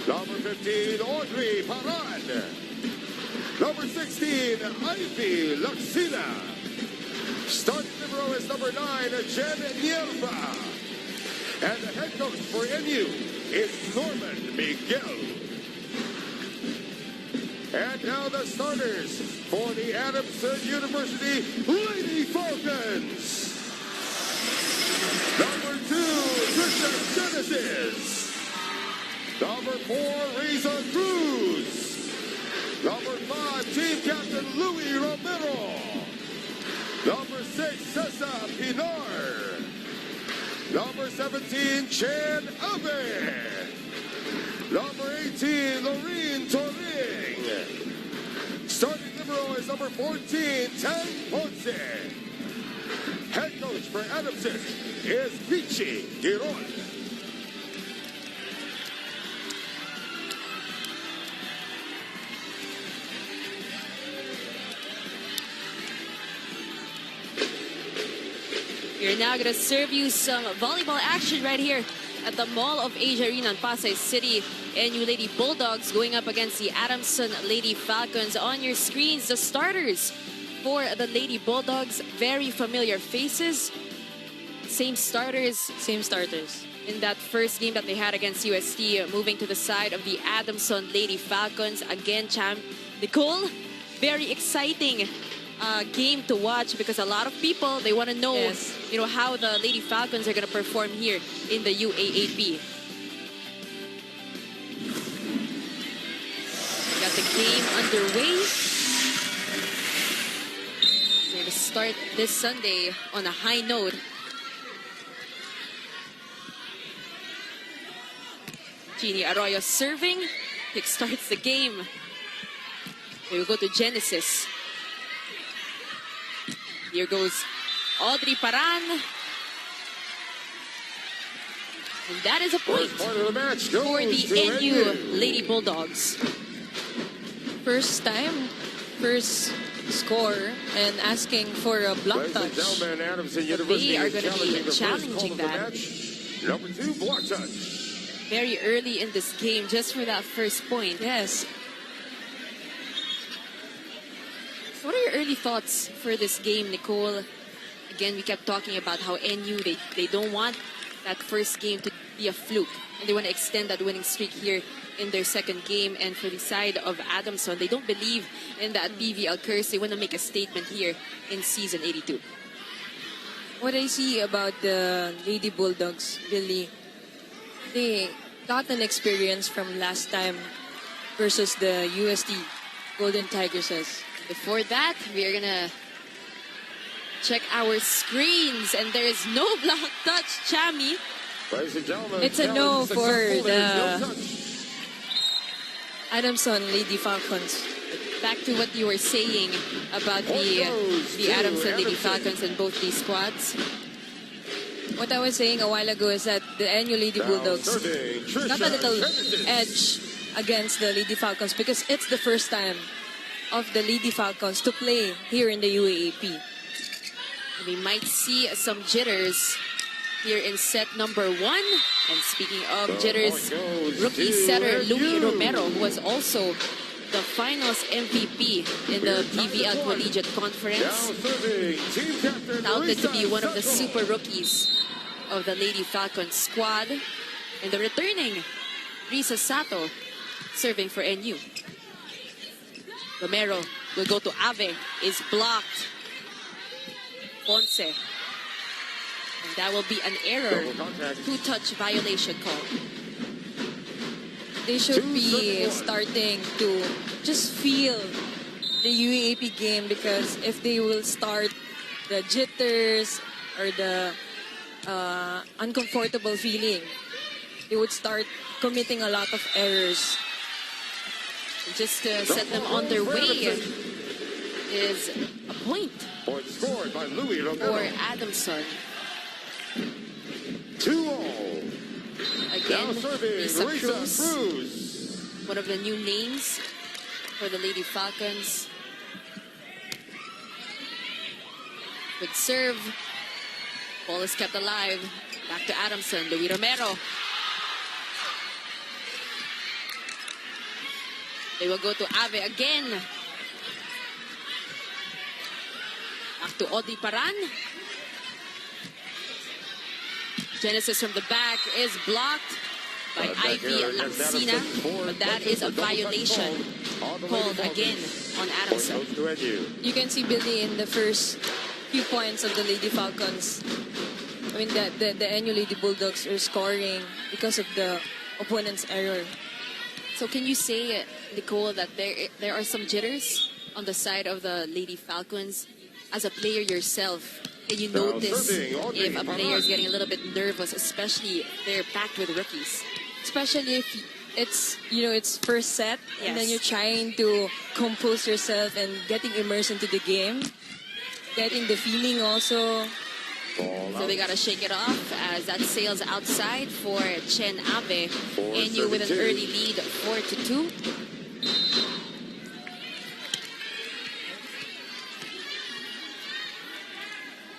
Number 15, Audrey Parad. Number 16, Ivy Laxina. Starting libero is number 9, Jen Nielva. And the head coach for NU is Norman Miguel. And now the starters for the Adamson University Lady Falcons. Number 2, Trisha Genesis. Number 4, Riza Cruz. Number 5, Team Captain Louis Romero. Number 6, Cesar Pinar. Number 17, Chen Abe. Number 18, Lorene Toring. Starting libero is number 14, Tan Ponce. Head coach for Adamson is Vichy Giron. We're now going to serve you some volleyball action right here at the Mall of Asia Arena in Pasay City. NU Lady Bulldogs going up against the Adamson Lady Falcons. On your screens, the starters for the Lady Bulldogs. Very familiar faces. Same starters. Same starters. In that first game that they had against UST, moving to the side of the Adamson Lady Falcons. Again, Champ Nicole, very exciting game to watch because a lot of people, they want to know, you know, how the Lady Falcons are going to perform here in the UAAP. We got the game underway. We're going to start this Sunday on a high note. Jeannie Arroyo serving, kickstarts the game. Here we go to Genesis. Here goes Audrey Paran. And that is a point for the NU Lady Bulldogs. First time, first score, and asking for a block touch. They are going to be challenging that. Number 2, block touch. Very early in this game, just for that first point. Yes. What are your early thoughts for this game, Nicole? Again, we kept talking about how NU, they don't want that first game to be a fluke. And they want to extend that winning streak here in their second game. And for the side of Adamson, they don't believe in that PVL curse. They want to make a statement here in season 82. What I see about the Lady Bulldogs, really, they got an experience from last time versus the UST Golden Tigresses. Before that, we are gonna check our screens, and there is no block touch, Chami. It's a no for the Adamson Lady Falcons. Back to what you were saying about the Adamson Lady Falcons and both these squads. What I was saying a while ago is that the NU Lady Bulldogs got a little edge against the Lady Falcons because it's the first time of the Lady Falcons to play here in the UAAP. We might see some jitters here in set number 1. And speaking of jitters, rookie setter Louis Romero, who was also the finals MVP in the PVL Collegiate Conference, touted to be one of the super rookies of the Lady Falcons squad. And the returning Risa Sato serving for NU. Romero will go to Ave, is blocked. Ponce. And that will be an error. 2-touch violation call. They should be starting to just feel the UAAP game, because if they will start the jitters or the uncomfortable feeling, they would start committing a lot of errors. Just to set them on their way is a point scored by Louis Romero for Adamson. 2-0. Again, Risa Cruz, one of the new names for the Lady Falcons. Good serve. Ball is kept alive. Back to Adamson. Louis Romero. They will go to Ave again. Back to Odi Paran. Genesis from the back is blocked by Ivy Laxina, but that is a violation called again on Adamson. You can see Billy in the first few points of the Lady Falcons. I mean, the NU Lady Bulldogs are scoring because of the opponent's error. So can you say, Nicole, that there are some jitters on the side of the Lady Falcons? As a player yourself, can you notice if a player is getting a little bit nervous, especially if they're packed with rookies? Especially if it's, it's first set, Yes. and then you're trying to compose yourself and getting immersed into the game, getting the feeling also. So they got to shake it off as that sails outside for Chen Abe. NU with an early lead, 4-2.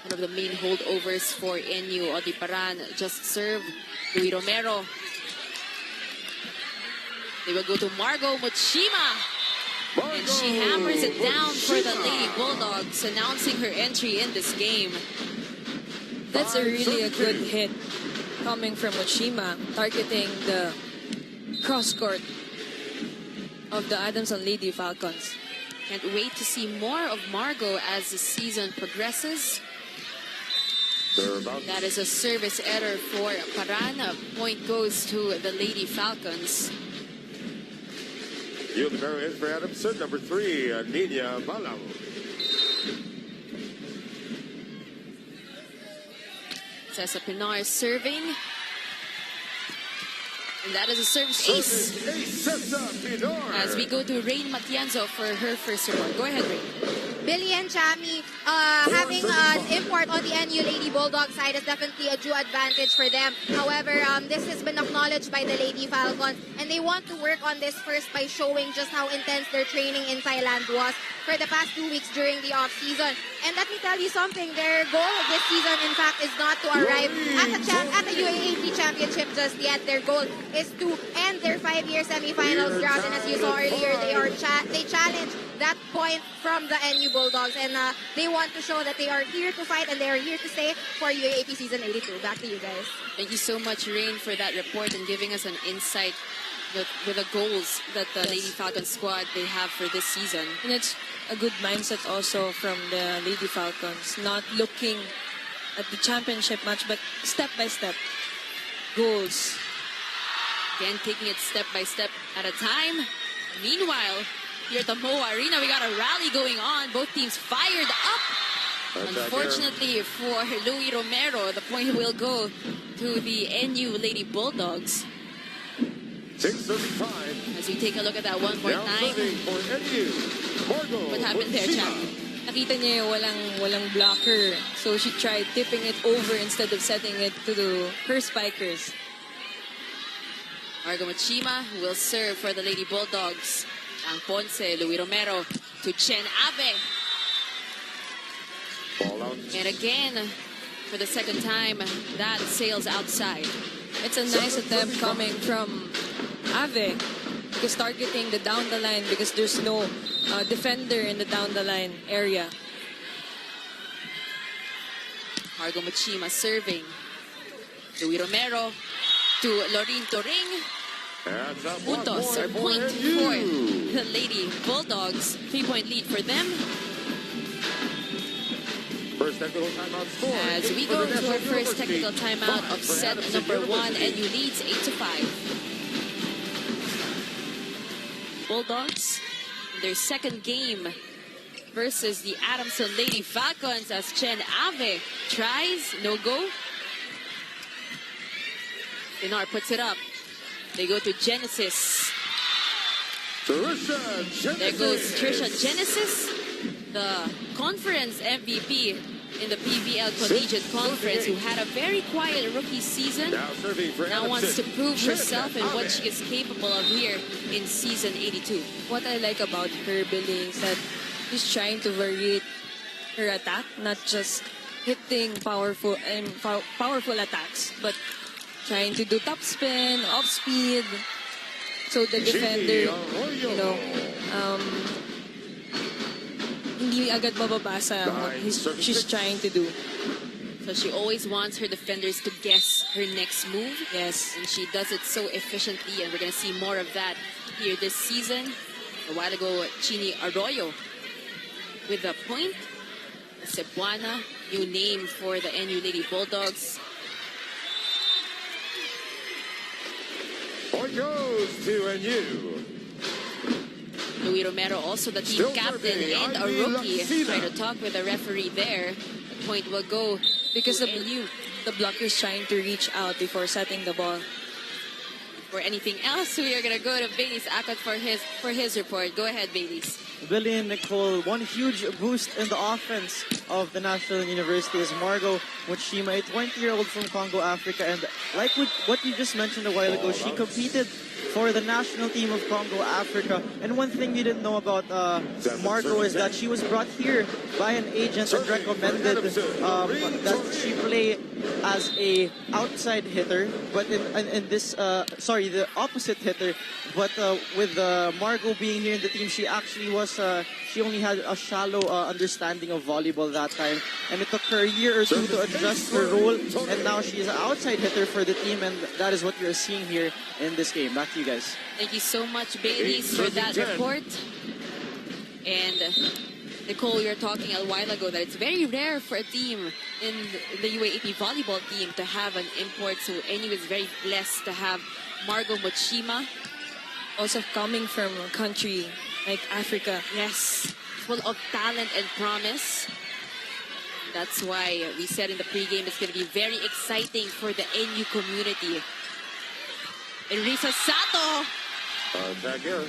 One of the main holdovers for NU, Odi Paran, just served. Luis Romero. They will go to Margot Mochima. And she hammers it down for the Lady Bulldogs, announcing her entry in this game. That's a really good hit coming from Mochima, targeting the cross court of the Adamson Lady Falcons. Can't wait to see more of Margot as the season progresses. That is a service error for Paran. Point goes to the Lady Falcons. The barrel is for Adamson, number 3, Nina Balau. Cesar Pinar serving. And that is a service ace. As we go to Rain Matienzo for her first report. Go ahead, Rain. Billy and Chami having an import on the NU Lady Bulldog side is definitely a due advantage for them. However, this has been acknowledged by the Lady Falcons, and they want to work on this first by showing just how intense their training in Thailand was for the past 2 weeks during the off-season. And let me tell you something, their goal this season, in fact, is not to arrive at the UAAP championship just yet. Their goal is to end their 5-year semifinals drought, and as you saw earlier, they challenge that point from the NU Bulldogs, and they want to show that they are here to fight and they are here to stay for UAAP season 82. Back to you guys. Thank you so much, Rain, for that report and giving us an insight with the goals that the Lady Falcon squad they have for this season. And it's a good mindset also from the Lady Falcons, not looking at the championship match, but step by step goals. Again, taking it step by step at a time. Meanwhile, here at the Moa Arena, we got a rally going on. Both teams fired up. Unfortunately for Luis Romero, the point will go to the NU Lady Bulldogs. 6:35. As we take a look at that one more time. What happened there, Chami? Nakita niya yung walang blocker, so she tried tipping it over instead of setting it to her spikers. Margot Mochima will serve for the Lady Bulldogs. Ang Ponce, Luis Romero to Chen Abe. And again, for the second time, that sails outside. It's a nice attempt coming from Ave, because targeting the down the line because there's no defender in the down the line area. Margot Mochima serving. Luis Romero to Lorin Toring. Puntos or point for the Lady Bulldogs. 3-point lead for them. First technical timeout score. As we go to our first technical timeout of set number 1, NU leads 8-5. Bulldogs, their second game versus the Adamson Lady Falcons as Chen Ave tries, no go. Pinar puts it up. They go to Genesis. There goes Trisha Genesis, the conference MVP in the PBL Collegiate Conference, who had a very quiet rookie season. Now wants to prove herself and what she is capable of here in season 82. What I like about her, Billy, is that she's trying to vary her attack, not just hitting powerful attacks, but trying to do top spin, off speed. So the defender, you know, hindi agad mababasa what she's trying to do. So she always wants her defenders to guess her next move. Yes. And she does it so efficiently, and we're going to see more of that here this season. A while ago, Chini Arroyo with a point. Cebuana, new name for the NU Lady Bulldogs. Point goes to NU. Luis Romero, also the team captain and a rookie, trying to talk with the referee there. The point will go because to NU. The blocker's trying to reach out before setting the ball. For anything else, we are going to go to Bailey's Akot for his report. Go ahead, Bailey's. Billy and Nicole, one huge boost in the offense of the National University is Margot Mochima, a 20-year-old from Congo, Africa. And like what you just mentioned a while ago, she competed for the national team of Congo, Africa. And one thing you didn't know about Margot is that she was brought here by an agent and recommended that she play as a outside hitter, but in this, sorry, the opposite hitter. But with Margot being here in the team, she actually was, she only had a shallow understanding of volleyball that time. And it took her a year or two to adjust her role. And now she is an outside hitter for the team. And that is what you're seeing here in this game. Back to you guys. Thank you so much, Bailey's, for that report. And Nicole, you were talking a while ago that it's very rare for a team in the UAAP volleyball team to have an import. So NU is very blessed to have Margot Mochima. Also coming from a country like Africa. Yes, full of talent and promise. That's why we said in the pregame it's going to be very exciting for the NU community. And Risa Sato. Back here.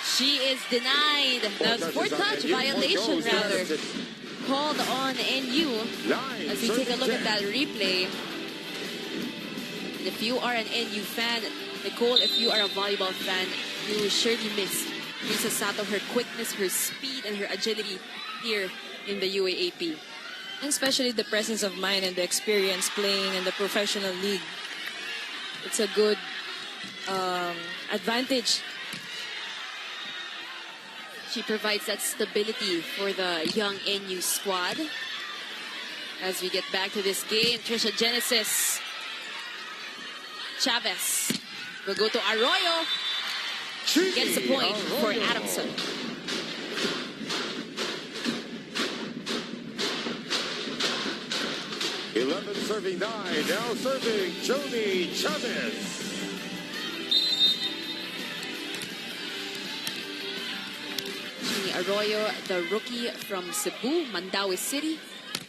She is denied. That's four-touch violation, rather, called on NU. As we take a look at that replay. And if you are an NU fan, Nicole, if you are a volleyball fan, you will surely miss Risa Sato, her quickness, her speed, and her agility here in the UAAP. And especially the presence of mind and the experience playing in the professional league. It's a good advantage. She provides that stability for the young NU squad. As we get back to this game, Trisha Genesis. Chavez will go to Arroyo. Gets the point for Adamson. Serving 9, now serving Joni Chavez. Arroyo, the rookie from Cebu, Mandaue City.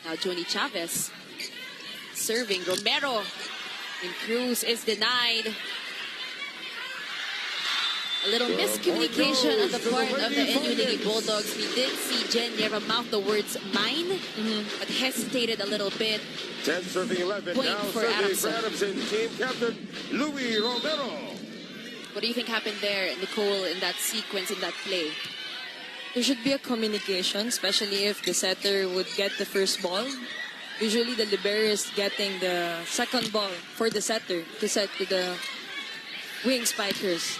Now Joni Chavez serving. Romero in Cruz is denied. A little miscommunication on the part of the NU Lady Bulldogs. We did see Jen Nieva mouth the words mine, but hesitated a little bit. 10 serving 11. Point now for serving Adamson. for Adamson. Team captain Luis Romero. What do you think happened there, Nicole, in that sequence, in that play? There should be a communication, especially if the setter would get the first ball. Usually the libero is getting the second ball for the setter to set to the wing spikers.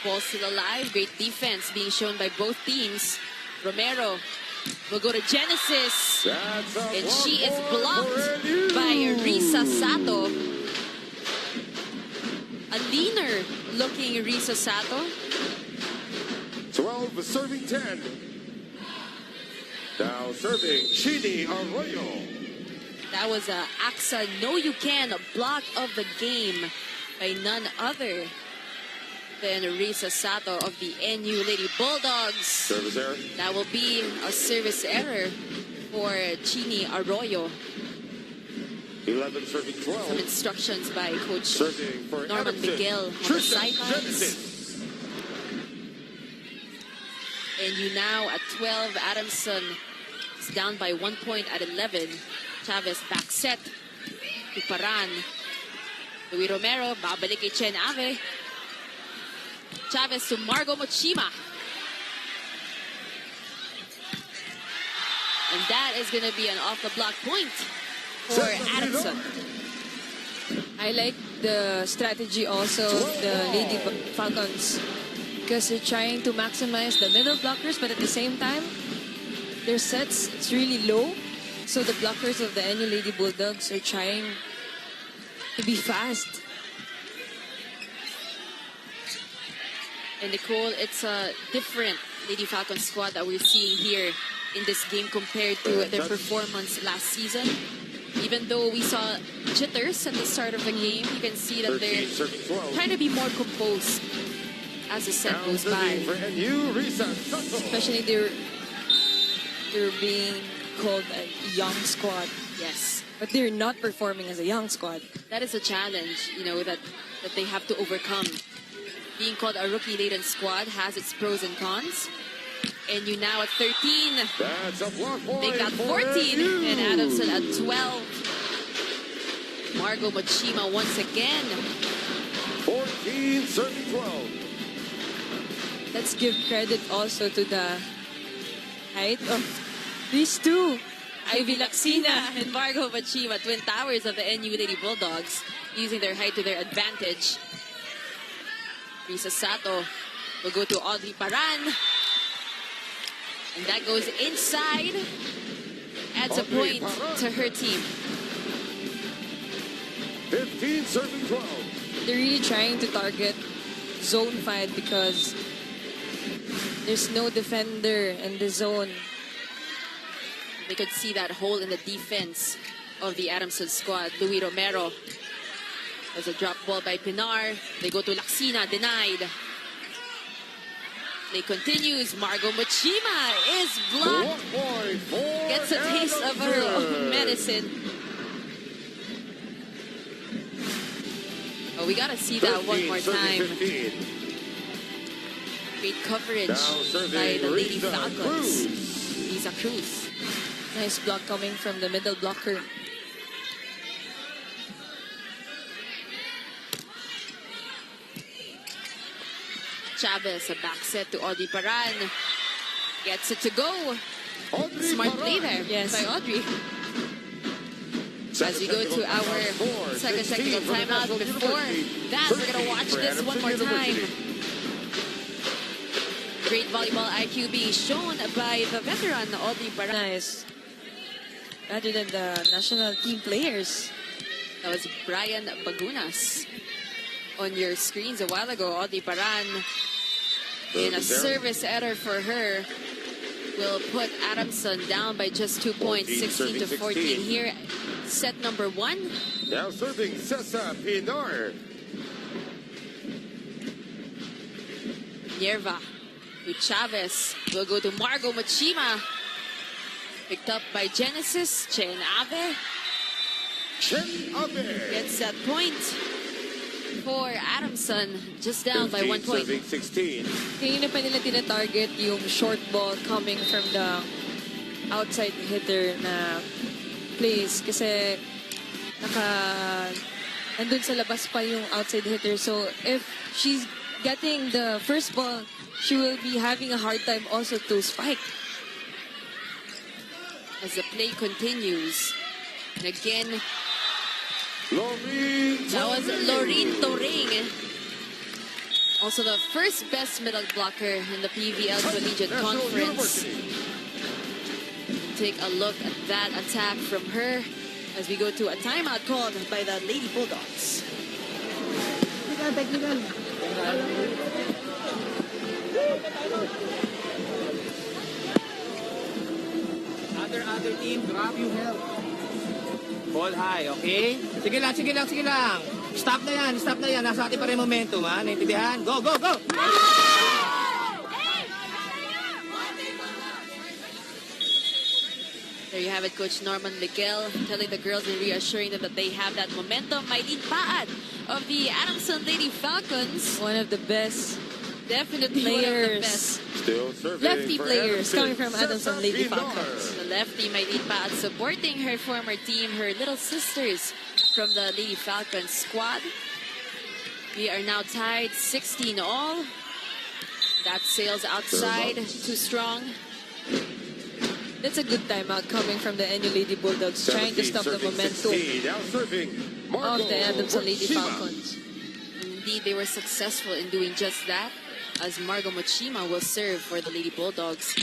Ball still alive. Great defense being shown by both teams. Romero will go to Genesis. And she is blocked by Risa Sato. A leaner looking Risa Sato. 12 serving 10. Now serving Chini Arroyo. That was a AXA No You Can block of the game by none other than Risa Sato of the NU Lady Bulldogs. Service error. That will be a service error for Chini Arroyo. 11 serving 12. Some instructions by Coach Serving for Norman Adamson. Miguel on the Trisha sidelines. Genesis. And you now at 12. Adamson is down by 1 point at 11. Chavez back set to Paran. Luis Romero, babalik kay Chen Ave. Chavez to Margot Mochima. And that is going to be an off-the-block point for Adamson. I like the strategy also of the Lady Falcons because they're trying to maximize the middle blockers, but at the same time, their sets, it's really low. So the blockers of the NU Lady Bulldogs are trying to be fast. And Nicole, it's a different Lady Falcon squad that we're seeing here in this game compared to their performance last season. Even though we saw jitters at the start of the game, you can see that they're trying to be more composed as the set goes by. Especially they're being called a young squad. Yes. But they're not performing as a young squad. That is a challenge, you know, that they have to overcome. Being called a rookie-laden squad has its pros and cons. And you now at 13. That's a block point. They got 14. And Adamson at 12. Margo Mochima once again. 14 serving 12. Let's give credit also to the height of these two. Ivy Laxina and Margo Mochima, twin towers of the NU Lady Bulldogs, using their height to their advantage. Risa Sato will go to Audrey Paran. And that goes inside. Adds a point to her team. 15 serving 12. They're really trying to target zone fight because there's no defender in the zone. They could see that hole in the defense of the Adamson squad. Louis Romero. There's a drop ball by Pinar. They go to Laxina, denied. Play continues. Margo Mochima is blocked. Gets a taste of her own medicine. Oh, we gotta see that one more time. Great coverage by the Lady Falcons. Lisa Cruz. Nice block coming from the middle blocker. Chavez, a back set to Audrey Paran. Gets it to go. Smart play there by Audrey. As we go to our second technical timeout, before that, we're going to watch this one more time. Great volleyball IQ being shown by the veteran Audrey Paran. Nice. Rather than the national team players. That was Brian Bagunas on your screens a while ago. Audrey Paran in a service error for her will put Adamson down by just 2 points, 16 to 14 here. Set number 1. Now serving Cesar Pinar. Nierva with Chavez will go to Margo Mochima. Picked up by Genesis. Chen Ave gets that point for Adamson, just down by 1 point. 16. Kanina pa nila tina-target yung short ball coming from the outside hitter na plays kasi nandun sa labas pa yung outside hitter. So if she's getting the first ball, she will be having a hard time also to spike. As the play continues, and again, that was Loreen Toring. Also the first best middle blocker in the PVL Collegiate Conference. Take a look at that attack from her as we go to a timeout called by the Lady Bulldogs. Other team, grab your help. Ball high, okay? Sige lang, sige lang, sige lang. Stop na yan, stop na yan. Nasa atin pa rin momentum, ha? Naintindihan? Go, go, go! There you have it, Coach Norman Miguel telling the girls and reassuring them that they have that momentum. Maylene Paad of the Adamson Lady Falcons. One of the best Definitely players. one of the best. Still serving Lefty for players Adamson. coming from Adamson Lady Pinar. Falcons. The lefty Maylene Paad supporting her former team, her little sisters from the Lady Falcons squad. We are now tied 16 all. That sails outside, too strong. That's a good timeout coming from the NU Lady Bulldogs, trying to stop the momentum. 16. Now serving of the Adamson Lady Mochima. Falcons. Indeed, they were successful in doing just that, as Margo Mochima will serve for the Lady Bulldogs.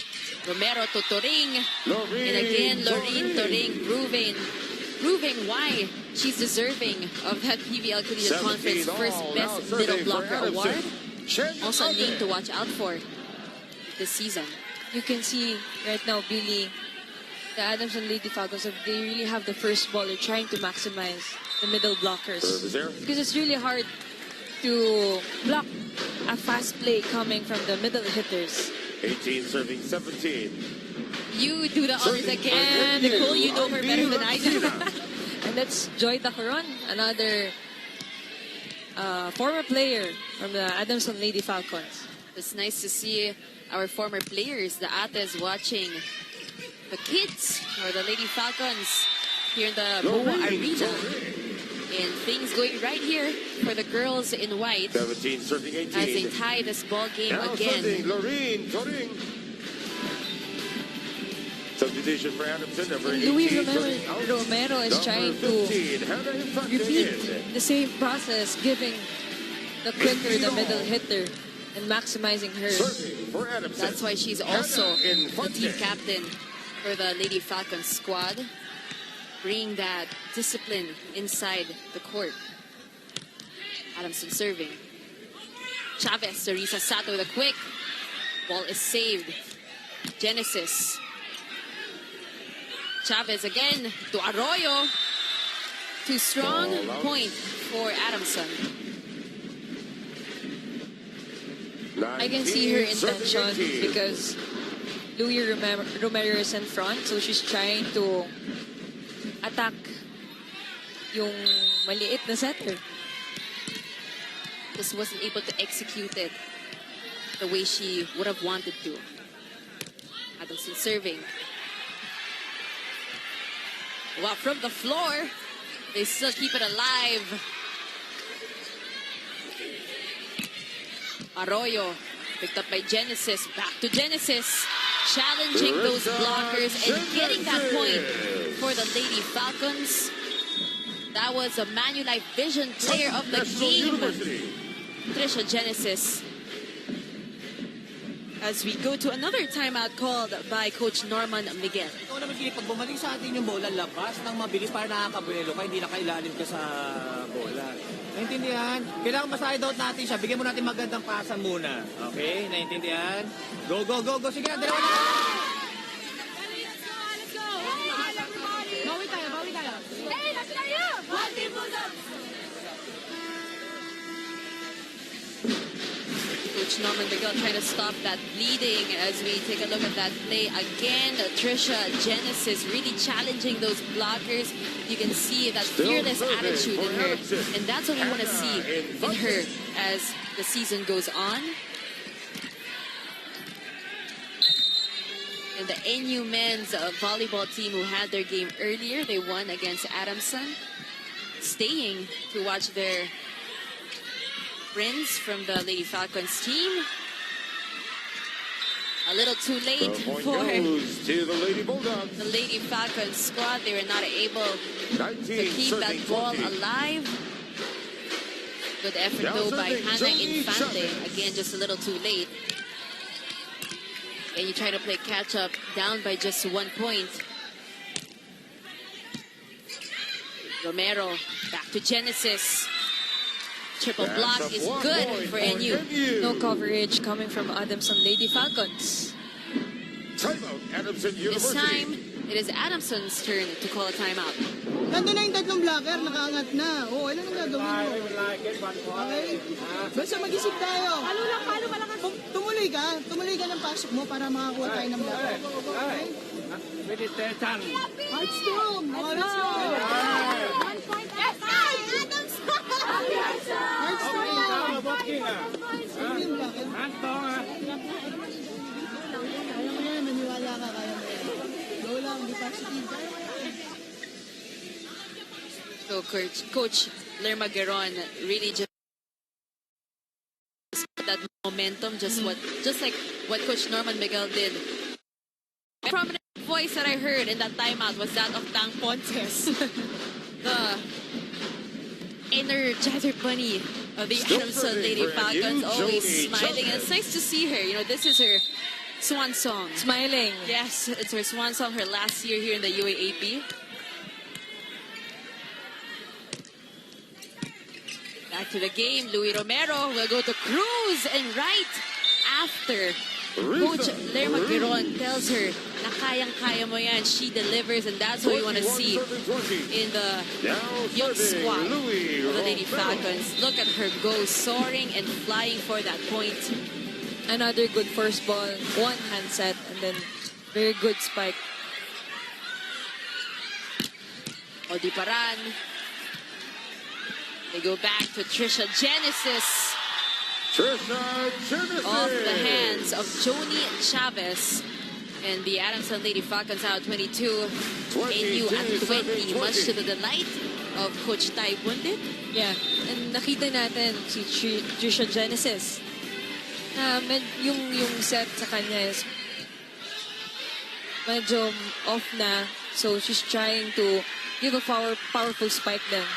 Romero to Toring. And again, Lorene Toring proving why she's deserving of that PBL Collegiate Conference First Best Middle Blocker Award. Also a name to watch out for this season. You can see right now, Billy, the Adamson Lady Falcons, they really have the first ball. They're trying to maximize the middle blockers. Because it's really hard to block a fast play coming from the middle hitters. 18 serving 17. You do the honors again. Nicole, you know her better than I do. And that's Joy Dacoron, another former player from the Adamson Lady Falcons. It's nice to see our former players, the Ates, watching the kids or the Lady Falcons here in the MOA Arena. And things going right here for the girls in white 17 serving 18. as they tie this ball game Now again. serving Lorene Toring. Substitution for Adamson, number 18. Louis serving out. Romero is Number trying 15, to Hannah Infante repeat in. the same process, giving the quicker the middle hitter and maximizing her. Serving for Adamson. That's why she's also Hannah the Infante. team captain for the Lady Falcons squad, bringing that discipline inside the court. Adamson serving. Chavez, Teresa Sato with a quick. Ball is saved. Genesis. Chavez again to Arroyo. Too strong. Ball out. Point for Adamson. I can see her 19 serving intention 18. because Louis Romero is in front, so she's trying to attack yung maliit na setter. Just wasn't able to execute it the way she would have wanted to. Adamson serving. Well, from the floor, they still keep it alive. Arroyo picked up by Genesis. Back to Genesis. Challenging those blockers and getting that point for the Lady Falcons. That was a Manulife Vision player of the National game, University. Trisha Genesis. As we go to another timeout called by Coach Norman Miguel. Ikaw naman, Philip, pag bumalik sa atin yung bola, labas ng mabilis para nakakabuelo ka, hindi nakailalim ka sa bola. Naintindihan? Kailangan maside out natin siya. Bigyan mo natin magandang pasa muna. Okay? Naintindihan? Go, go, go, go. Sige na, dalawa na. Bawi tayo. Hey, nasa tayo! Coach Norman Miguel trying to stop that bleeding as we take a look at that play again. Trisha Genesis really challenging those blockers. You can see that fearless attitude in her, and that's what we want to see in her as the season goes on. And the NU men's volleyball team who had their game earlier, they won against Adamson, staying to watch their friends from the Lady Falcons team. A little too late The point for goes to the Lady Bulldogs. the Lady Falcons squad. They were not able to 19 keep that serving ball 20. alive. Good effort Now though by serving Hannah Johnny Infante. Chavez. Again, just a little too late. And you try to play catch up, down by just 1 point. Romero back to Genesis. Triple That's block a is block good point for NU. No coverage coming from Adamson Lady Falcons. Timeout, Adamson This University. time, it is Adamson's turn to call a timeout. Nandun na yung tatlong blocker, nakaangat na. Oh, ano nang gagawin mo? Okay? Basta mag-isip tayo. Paano malakas? Tumuloy ka ng pasok mo para makakuha tayo ng blocker. Okay? Hearts down! Let's go! 1 point. Yes, Adams! Hearts down! Ano yung blocker? Kaya mo yan, maniwala ka, kaya mo yan. Go lang, be positive. Kaya mo yan. So Coach Lerma Geron really just that momentum, just like what Coach Norman Miguel did. The prominent voice that I heard in that timeout was that of Tang Pontes, the Energizer Bunny of the Still Adamson serving Lady for Falcons, NU, always Joni smiling. And Chavez. it's nice to see her. You know, this is her swan song. Smiling. Yes, it's her swan song, her last year here in the UAAP. Back to the game, Louis Romero will go to Cruz, and right after Coach Lerma Giron tells her na kayang-kaya mo yan, she delivers, and that's what we want to see in the young squad of the Lady Falcons. Look at her go, soaring and flying for that point. Another good first ball, one handset, and then very good spike. Odiparan. They go back to Trisha Genesis. Off the hands of Joni Chavez. And the Adamson Lady Falcons out 22. NU at 20, much to the delight of Coach Tai Bundit. Yeah, and nakita natin si Trisha Genesis. Yung set sa kanya is medyo off na. So she's trying to give a powerful spike then.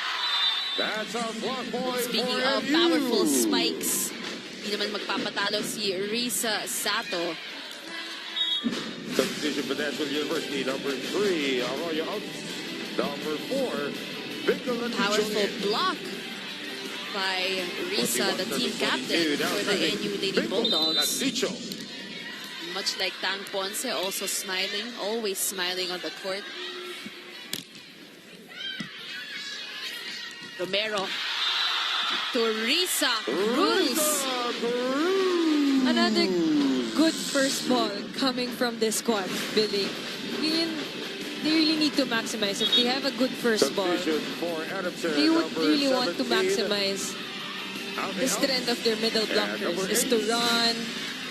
That's a block point. Speaking of powerful spikes, hindi naman magpapatalo si Risa Sato. Substitution for National University, number 3, Arroyo out. Number 4, Victor Powerful block by Risa, the team captain for the NU Lady Bulldogs. Much like Tang Ponce, also smiling, always smiling on the court. Romero to Risa Cruz. Another good first ball coming from this squad, Billy. They really need to maximize. If they have a good first ball, they would really want to maximize the strength of their middle blockers. Is to run,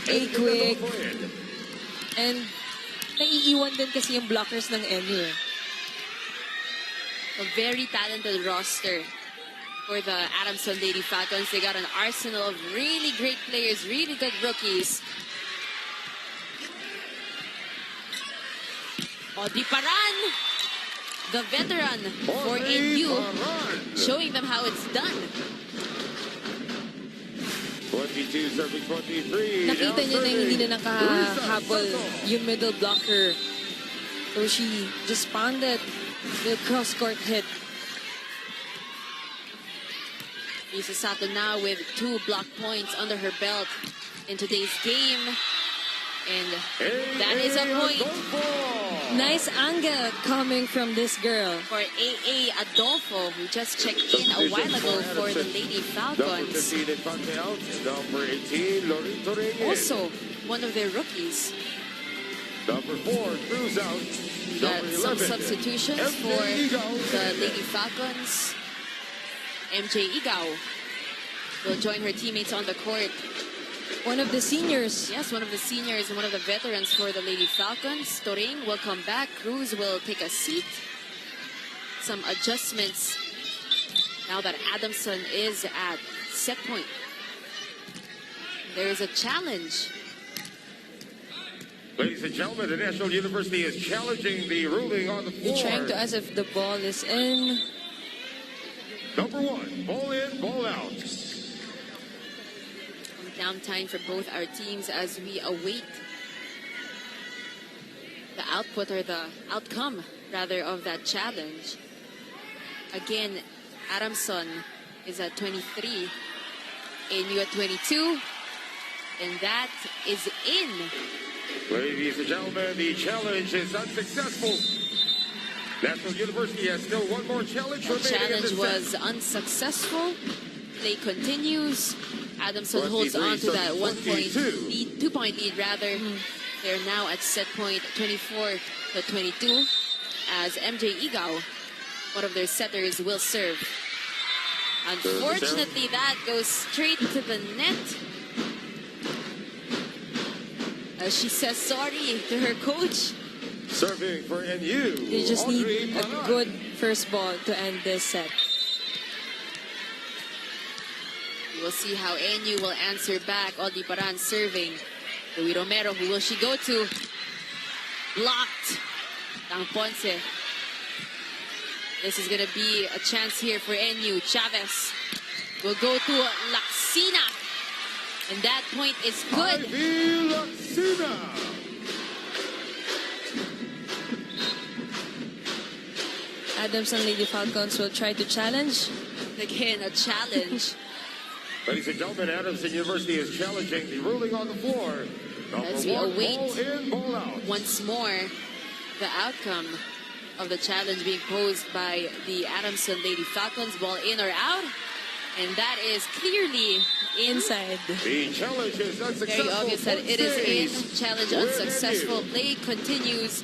play quick, and naiiwan din kasi yung blockers ng NU. A very talented roster for the Adamson Lady Falcons. They got an arsenal of really great players, really good rookies. Odiparan, the veteran for NU, showing them how it's done. 22 serving 23. Nakita niya na hindi na nakahabol yung middle blocker. So she just pounded the cross-court hit. Risa Sato now with 2 block points under her belt in today's game. And that is a point. Nice angle coming from this girl. For A.A. Adolfo, who just checked in a while ago for the Lady Falcons. Number 18, Lorito Reyes. Also, one of their rookies. Number 4, Cruz out. We got some substitutions for the Lady Falcons. MJ Igao will join her teammates on the court. One of the seniors. Yes, one of the seniors and one of the veterans for the Lady Falcons. Toring will come back. Cruz will take a seat. Some adjustments now that Adamson is at set point. There is a challenge. Ladies and gentlemen, the National University is challenging the ruling on the floor. They're trying to ask if the ball is in. Number 1, ball in, ball out. Downtime for both our teams as we await the output or the outcome, rather, of that challenge. Again, Adamson is at 23, NU at 22, and that is in. Ladies and gentlemen, the challenge is unsuccessful. National University has still one more challenge remaining. The challenge was unsuccessful. Play continues. Adamson holds on to that 1-point lead, 2-point lead rather. They're now at set point 24-22 as MJ Igao, one of their setters, will serve. Unfortunately, that goes straight to the net. As she says sorry to her coach. Serving for NU. They just need a good first ball to end this set. We'll see how NU will answer back. Odiparan serving. Louis Romero, who will she go to? Blocked. Tang Ponce. This is going to be a chance here for NU. Chavez will go to Laksina. And that point is good. Ivy Laksina. Adamson Lady Falcons will try to challenge. Again, a challenge. Ladies and gentlemen, Adamson University is challenging the ruling on the floor. As we await ball in, ball out. once more the outcome of the challenge being posed by the Adamson Lady Falcons. Ball in or out? And that is clearly Inside. The challenge is unsuccessful. very obvious that it is in. Challenge unsuccessful. Play continues.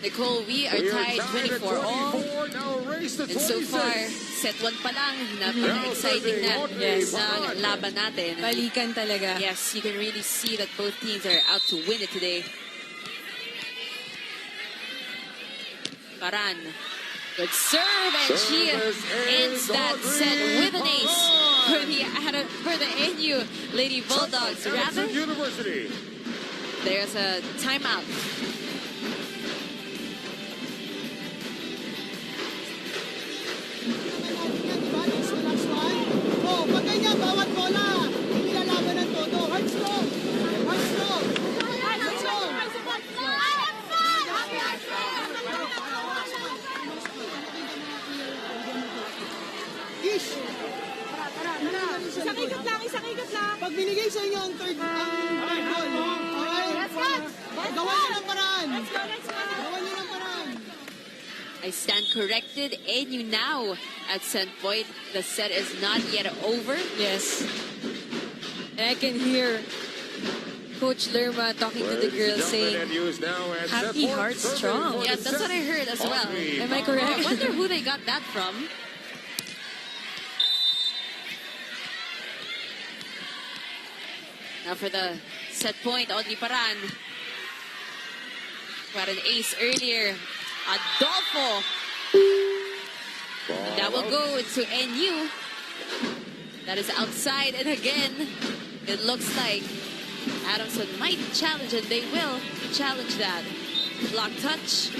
Nicole, we are tied 24 all. Now race to And so 26. far, set 1 pa lang. Napaka-exciting na Yes. ng laban natin. Balikan talaga. Yes, you can really see that both teams are out to win it today. Paran. Good serve, and she ends that set with an ace for the NU Lady Bulldogs. Rather, Adamson University. there's a timeout. Oh, pag ganyan, bawat bola, nilalaban ng todo. Hard stroke. Hard stroke. Hard stroke. Ish. Isang ikot lang, isang ikot lang. Pag binigay sa inyo ang third goal, okay? Gawan nyo ng paraan. Gawan nyo ng paraan. I stand corrected. NU now at set point. The set is not yet over. Yes. And I can hear Coach Lerma talking to the girls saying, happy, heart, strong. Yeah, that's what I heard as well. Am I correct? I wonder who they got that from. Now for the set point, Audrey Paran. Got an ace earlier. Adolfo. And that will go to NU. That is outside, and again, it looks like Adamson might challenge, and they will challenge that. Block touch.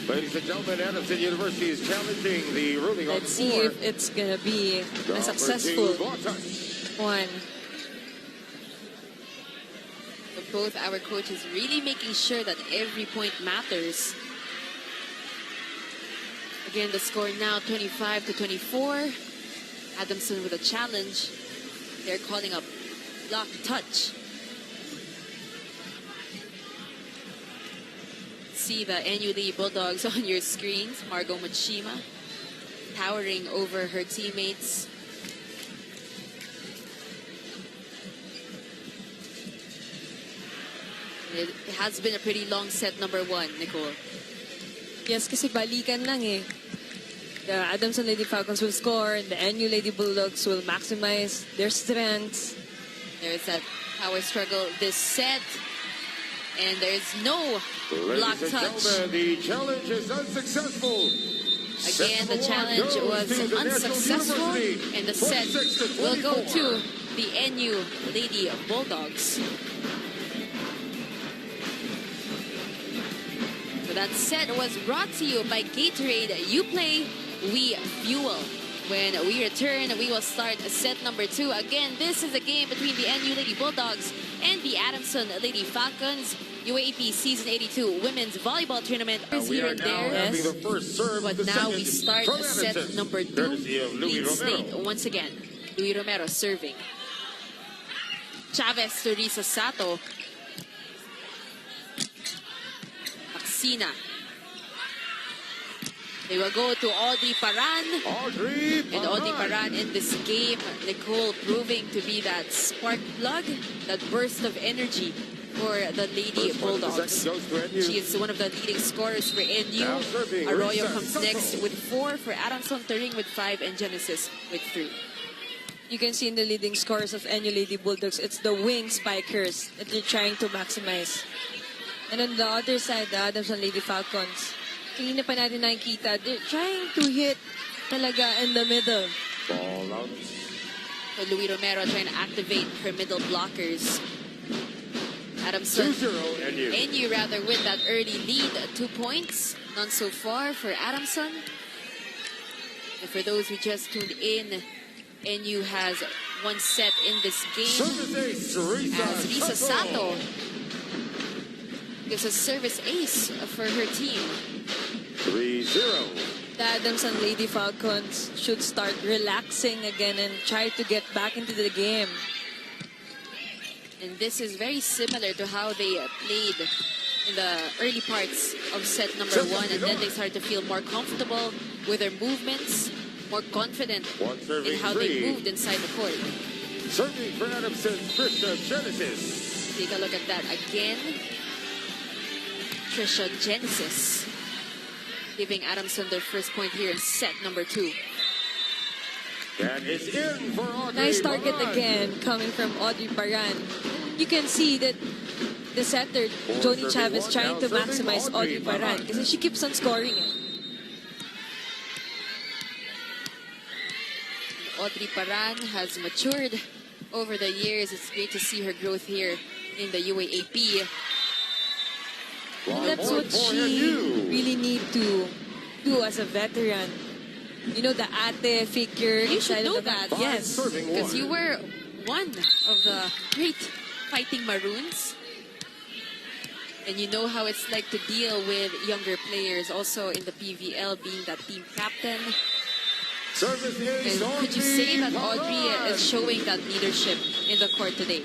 Ladies and gentlemen, Adamson University is challenging the ruling on the Let's see floor. if it's gonna be a Number successful 2, block touch. one. But both our coaches really making sure that every point matters. Again, the score now 25-24. Adamson with a challenge. They're calling a block touch. See the NU Lady Bulldogs on your screens. Margot Machima towering over her teammates. It has been a pretty long set, number 1, Nicole. Yes, kasi balikan lang eh. The Adamson Lady Falcons will score, and the NU Lady Bulldogs will maximize their strengths. There's that power struggle this set. And there's no block Ladies and touch. gentlemen, the challenge is unsuccessful. Again, the challenge was unsuccessful, and the set will go to the NU Lady Bulldogs. So that set was brought to you by Gatorade. You play, we fuel. When we return, we will start set number 2. Again, this is a game between the NU Lady Bulldogs and the Adamson Lady Falcons. UAAP Season 82 Women's Volleyball Tournament is We here are and now there. having the first serve But of the now second we start from set Adamson. number 2. Courtesy of Louis Lead Romero. state once again. Louis Romero serving. Chavez to Risa Sato. Maxina. They will go to Audrey Paran. Audrey And Audrey Paran in this game, Nicole proving to be that spark plug, that burst of energy for the Lady First point of the Bulldogs. second goes to NU. She is one of the leading scorers for NU. Now serving Arroyo Risa comes Sato. next with 4 for Adamson, Turing with 5, and Genesis with 3. You can see in the leading scores of NU Lady Bulldogs, it's the wing spikers that they're trying to maximize. And on the other side, the Adamson Lady Falcons, kanina pa natin nakikita, they're trying to hit talaga in the middle. Ball out. So Louis Romero trying to activate her middle blockers. Adamson 2-0 NU. NU rather with that early lead, 2 points. None so far for Adamson. And for those who just tuned in, NU has one set in this game Service ace, as Risa Sato. Sato gives a service ace for her team. 3-0. The Adamson Lady Falcons should start relaxing again and try to get back into the game. And this is very similar to how they played in the early parts of set number 1, and then they started to feel more comfortable with their movements, more confident in how they moved inside the court. Serving for Adamson, Trisha Genesis. Take a look at that again. Trisha Genesis giving Adamson their first point here in set number 2. That is in for Audrey Nice target Baran. again coming from Audrey Baran. You can see that the setter, Joni Chavez, trying to maximize Audrey Baran because she keeps on scoring it. Audrey Baran has matured over the years. It's great to see her growth here in the UAAP. And that's what she really need to do as a veteran. You know, the ate figure. You should inside know of the that, back. Yes. because you were one of the great fighting Maroons. And you know how it's like to deal with younger players, also in the PVL, being that team captain. Service ace, And could you say that Audrey Baran. is showing that leadership in the court today?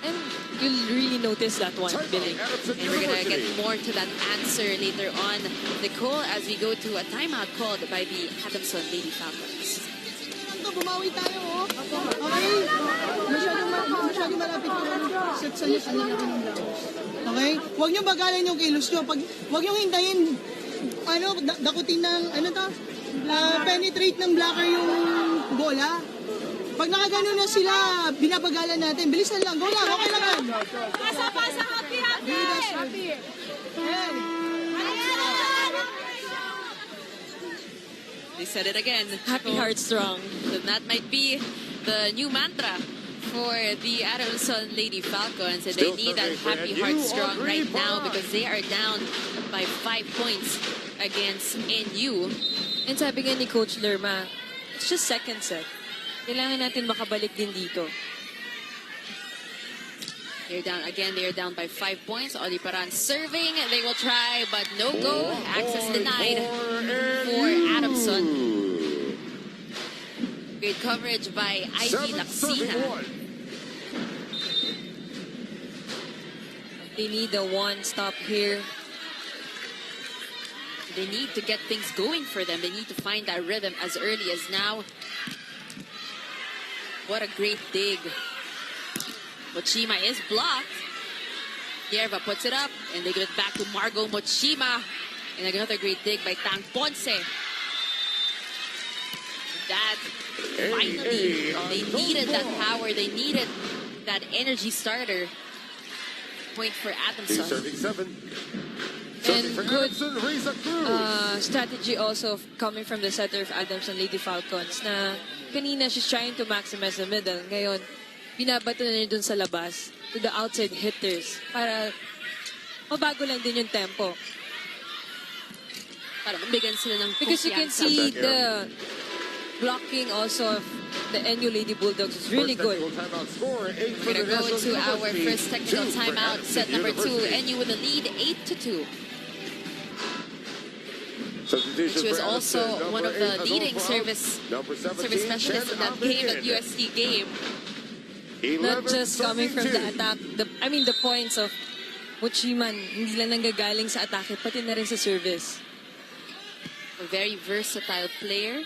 And you'll really notice that one, Billy. Adamson And we're going to get University. more to that answer later on, Nicole, as we go to a timeout called by the Adamson Lady Falcons. Ito, bumawi tayo, oh. Okay? Masyadong malapit yung set sa net. Okay? Huwag nyo bagalan yung kilos nyo. Huwag nyo hintayin, dakutin ng, penetrate ng blocker yung bola. Pag nakagano na sila, binabagalan natin. Bilisan lang. Go lang. Okay lang yan. Pasa, happy, happy! Ayan. They said it again. Happy heart strong. So that might be the new mantra for the Adamson Lady Falcons. And they Still need that serving happy for heart NU, strong Audrey right now Baran. because they are down by 5 points against NU. And sabi nga ni Coach Lerma, it's just second set. Kailangan natin makabalik din dito. They're down again. They are down by 5 points. Audrey Baran serving. They will try, but no go. Access denied for Adamson. Great coverage by Ivy Laksina. They need a one-stop here. They need to get things going for them. They need to find that rhythm as early as now. What a great dig. Mochima is blocked. Yerva puts it up, and they give it back to Margot Mochima. And another great dig by Tang Ponce. That, finally, they needed that power. They needed that energy starter. Point for He's Adamson. serving 7. And Serving for good Adamson, Risa Cruz. strategy also coming from the setter of Adamson Lady Falcons na kanina she's trying to maximize the middle. Ngayon, binabato na niya dun sa labas to the outside hitters para mabago lang din yung tempo. Para mabigyan sila ng Because you can kumpiyansa. see the blocking also of the NU Lady Bulldogs is really good. We're going to go to our first technical timeout, set number 2. NU with a lead, 8-2. She was also one of the leading service specialists in that game, that UST game. Not just coming from the attack, the points of Mochiman, hindi lang nanggagaling sa atake, pati na rin sa service. A very versatile player.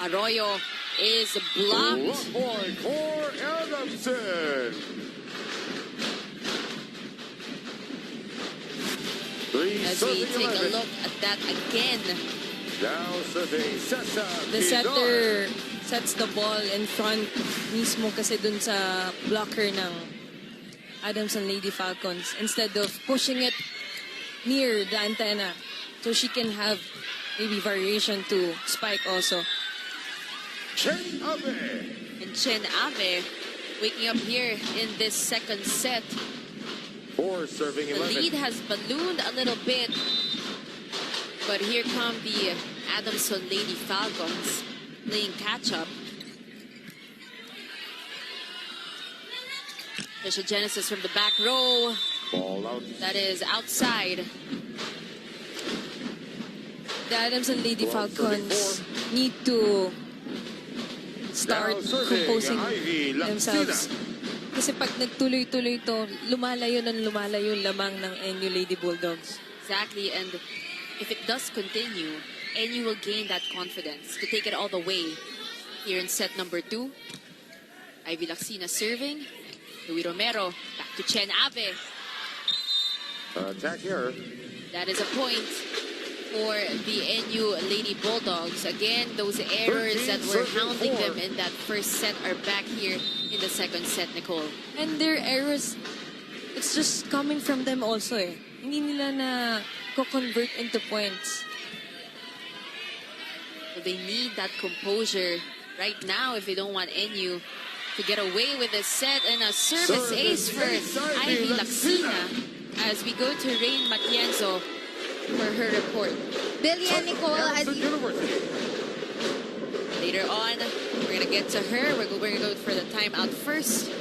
Arroyo is blocked. Point for Adamson. 3 As we serving take a 11. look at that again. Now serving Cesar The Pilar. setter sets the ball in front mismo kasi dun sa blocker ng Adamson Lady Falcons instead of pushing it near the antenna so she can have maybe variation to spike also. Chen Abe. And Chen Ave waking up here in this second set. Serving The 11. lead has ballooned a little bit. But here come the Adamson Lady Falcons playing catch-up. There's a Genesis from the back row. Ball out. That is outside. The Adamson Lady Falcons need to start composing themselves. Kasi pag nagtuloy-tuloy ito, lumalayo yung lamang ng NU Lady Bulldogs. Exactly, and if it does continue, NU will gain that confidence to take it all the way here in set number 2. Ivy Laxina serving. Louis Romero back to Chen Ave. Attack here. That is a point for the NU Lady Bulldogs. Again, those errors that were hounding them in that first set are back here in the second set, Nicole. And their errors, it's just coming from them also eh. Hindi nila na co-convert into points. So they need that composure right now if they don't want NU to get away with this set. And a service ace for Ivy Laxina as we go to Rain Matienzo for her report. Billy and Nicole, as you... Later on, we're going to get to her. We're going to go for the timeout first.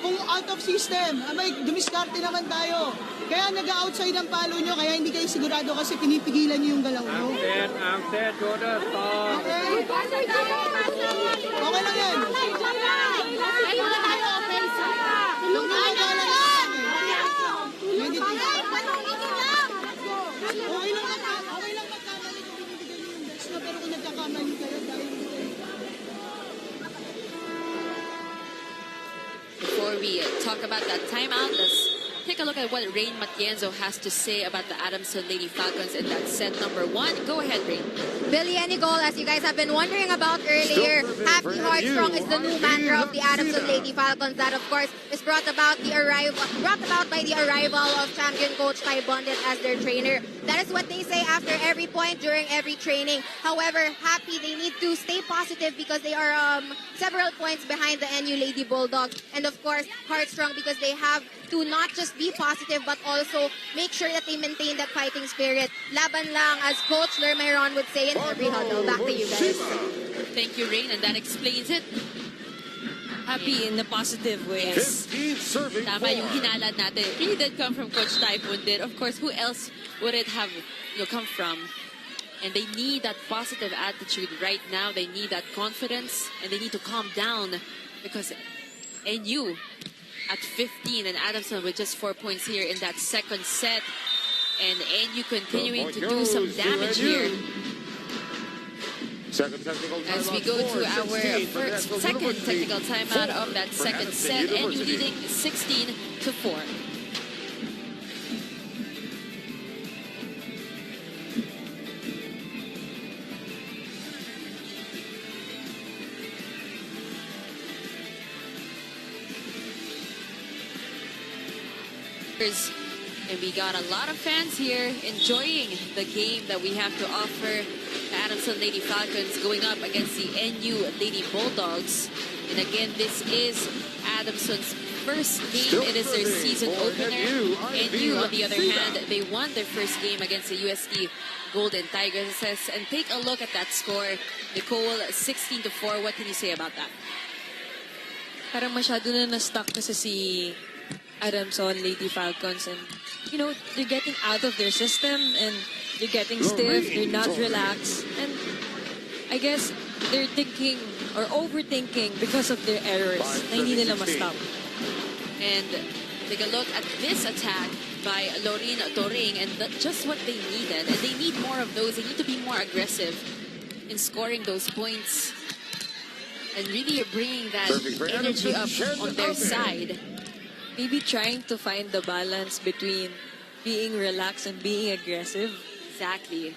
Kung out of system, may dumiskarte naman tayo. Kaya nag-outside ang palo nyo, kaya hindi kayo sigurado kasi pinipigilan nyo yung galaw nyo. I'm set, Jordan. Okay? Okay lang yan. Tulong na lang lang yan. Okay lang magkamali kung binibigyan nyo yung best na, pero kung nagkakamali kayo dahil Before we talk about that timeout, let's take a look at what Rain Matienzo has to say about the Adamson Lady Falcons in that set number 1. Go ahead, Rain. Billy and Nicole, as you guys have been wondering about earlier, Happy Heartstrong is the new mantra of the Adamson Lady Falcons. That, of course, is brought about by the arrival of champion coach Ty Bondit as their trainer. That is what they say after every point during every training. However, Happy, they need to stay positive because they are several points behind the NU Lady Bulldogs. And of course, Heartstrong because they have to not just be positive but also make sure that they maintain that fighting spirit. Laban lang, as Coach Lermayron would say in every huddle. Back to you guys. Thank you, Rain, and that explains it. Happy in a positive way. Yes. Tama yung hinala natin. It really did come from Coach Ty Bondit. Of course, who else would it have come from? And they need that positive attitude right now. They need that confidence, and they need to calm down because NU at 15 and Adamson with just 4 points here in that second set. And NU continuing to do some damage here. As we go to our second technical timeout of that second set, NU leading 16-4. And we got a lot of fans here enjoying the game that we have to offer. The Adamson Lady Falcons going up against the NU Lady Bulldogs. And again, this is Adamson's first game. It is their season opener. NU, on the other hand, they won their first game against the USD Golden Tigresses. And take a look at that score. Nicole, 16-4. What can you say about that? Parang masyado na na-stuck kasi si Adamson Lady Falcons, and you know, they're getting out of their system and they're getting stiff, they're not relaxed, and I guess they're thinking or overthinking because of their errors na hindi nila ma-stop. And take a look at this attack by Lorene Toring, and just what they needed. And they need more of those. They need to be more aggressive in scoring those points and really bringing that energy up on their side. Maybe trying to find the balance between being relaxed and being aggressive. Exactly.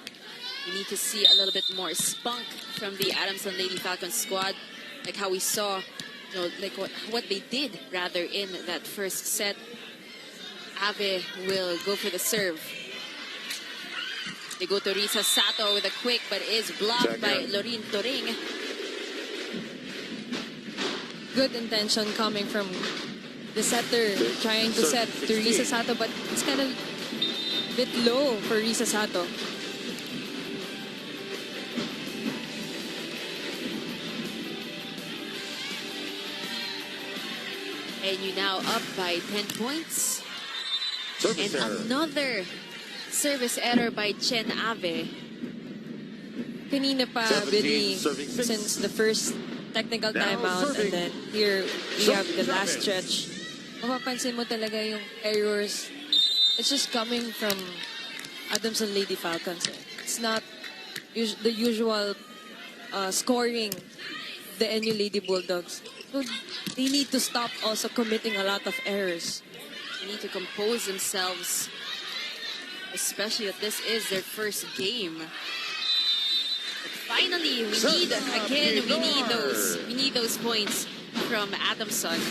You need to see a little bit more spunk from the Adamson Lady Falcons squad, like how we saw, you know, like what they did rather in that first set. Ave will go for the serve. They go to Risa Sato with a quick, but is blocked by Lorene Toring. good intention coming from the setter, trying to set to Risa Sato, but it's kind of a bit low for Risa Sato. And you now up by 10 points. Service And error. another service error by Chen Ave. Kanina pa, 17, Billy, serving six. since the first technical Now timeout, serving. and then here we have the last Chavez. stretch. Mapapansin mo talaga yung errors. It's just coming from Adamson Lady Falcons. It's not the usual scoring the NU Lady Bulldogs. So they need to stop also committing a lot of errors. They need to compose themselves, especially if this is their first game. But finally, we need those points from Adamson.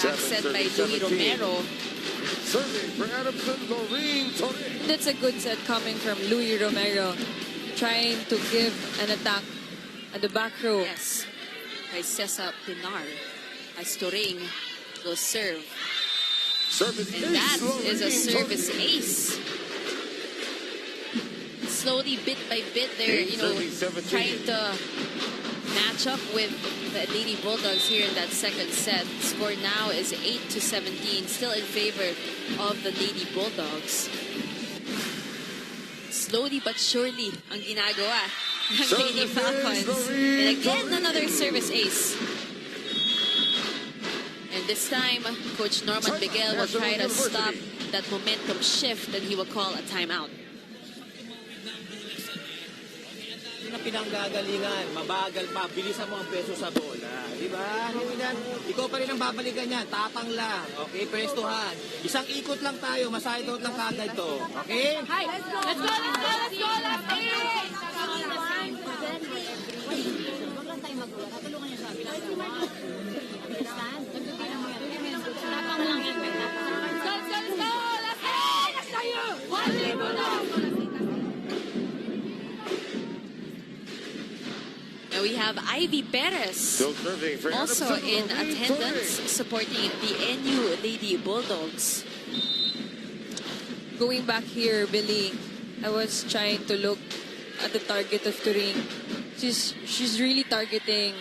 Back set by Louis 17. Romero. Serving for Adamson, Lorraine Torre. That's a good set coming from Louis Romero, trying to give an attack at the back row. Yes, by Cesar Pinar. As Toring will serve. Service And that is a Lorraine service Torre. ace. Slowly, bit by bit, they're, trying to match up with the Lady Bulldogs here in that second set. Score now is 8-17, still in favor of the Lady Bulldogs. Slowly but surely ang ginagawa ng Lady Falcons. And again, another service ace. And this time, Coach Norman Miguel will try to stop that momentum shift and he will call a timeout. Na pinanggagalingan, mabagal pa, bilisan mo ang peso sa bola. Di ba? Ikaw pa rin ang babalikan yan, tapang lang. Okay, pwestuhan. Isang ikot lang tayo, maside out lang kagad to. Okay? Hi! Let's go! Let's go! Let's go! Let's go! Last eight! Huwag lang tayo mag-uwa. Tulungan niya siya. Tapang lang yan. Let's go! Let's go! Let's go! Last eight! Let's tayo! Now we have Ivy Perez Still serving for also Adamson, in Lorraine attendance Torre. supporting the NU Lady Bulldogs. Going back here, Billy, I was trying to look at the target of Turing. She's really targeting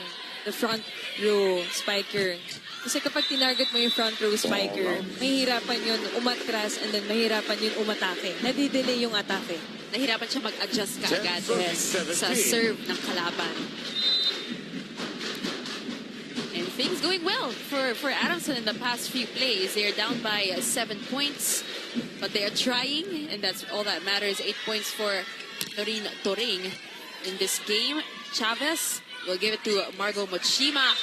the front row spiker. Kasi kapag tinarget mo yung front row spiker, mahihirapan yun umatras and then mahihirapan yun umatake. Nadidelay yung atake. Nahirapan siya mag-adjust kaagad 10-17. sa serve ng kalaban. And things going well for Adamson in the past few plays. They are down by 7 points, but they are trying, and that's all that matters. 8 points for Noreen Toring in this game. Chavez will give it to Margot Mochima.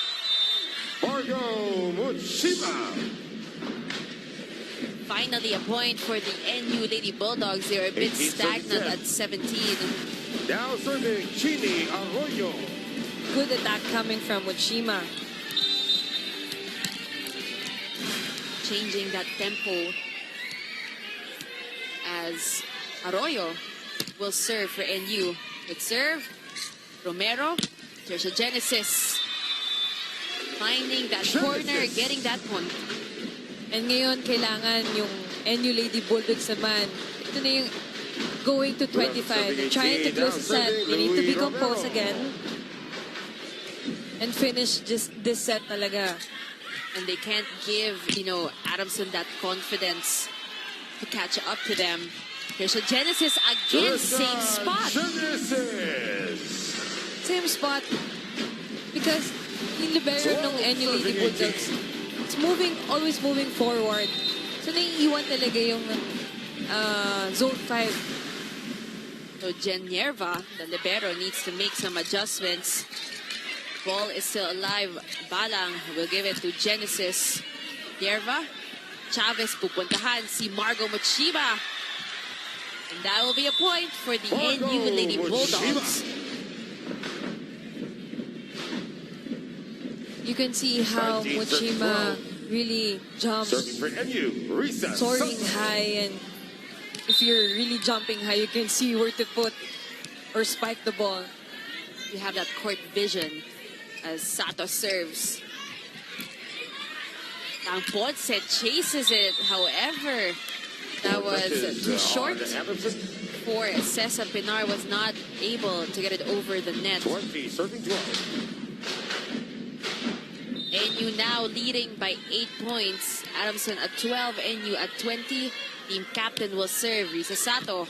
Margot Mochima. Finally, a point for the NU Lady Bulldogs. They're a bit 18-17. stagnant at 17. Now serving Chini Arroyo. Good attack coming from Mochima. Changing that tempo as Arroyo will serve for NU. Good serve. Romero. There's a Genesis. Finding that corner, getting that one. And ngayon, kailangan yung NU Lady Bulldogs naman. Ito na yung going to 25. They're trying to close the set. They need to be composed again. And finish just this set talaga. And they can't give, Adamson that confidence to catch up to them. Here's a Genesis again, same spot. Genesis. Same spot. Because yung libero ng NU Lady Bulldogs, it's always moving forward. So naiiwan talaga yung zone 5. So Jen Yerva, the libero, needs to make some adjustments. Ball is still alive. Balang will give it to Genesis. Yerva. Chavez pupuntahan si Margot Mochima. And that will be a point for the NU Lady Bulldogs. You can see how Mochima really jumps, Serving for NU, Risa. soaring high, and if you're really jumping high, you can see where to put or spike the ball. You have that court vision. as Sato serves. Ang Ponce chases it, however, that was too short for Cesar Pinar, was not able to get it over the net. 20, serving 12. NU now leading by 8 points. Adamson at 12, NU at 20. Team captain will serve. Risa Sato.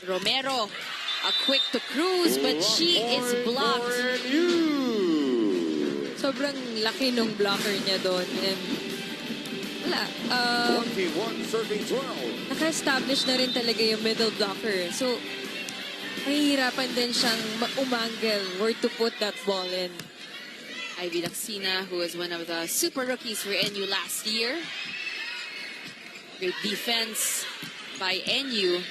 Romero, a quick to Cruz, but she is blocked. Sobrang laki nung blocker niya doon. And wala. 21, serving 12. Naka-establish na rin talaga yung middle blocker. So, mahihirapan din siyang umangle where to put that ball in. Ivy Laxina, who was one of the super rookies for NU last year. Great defense by NU.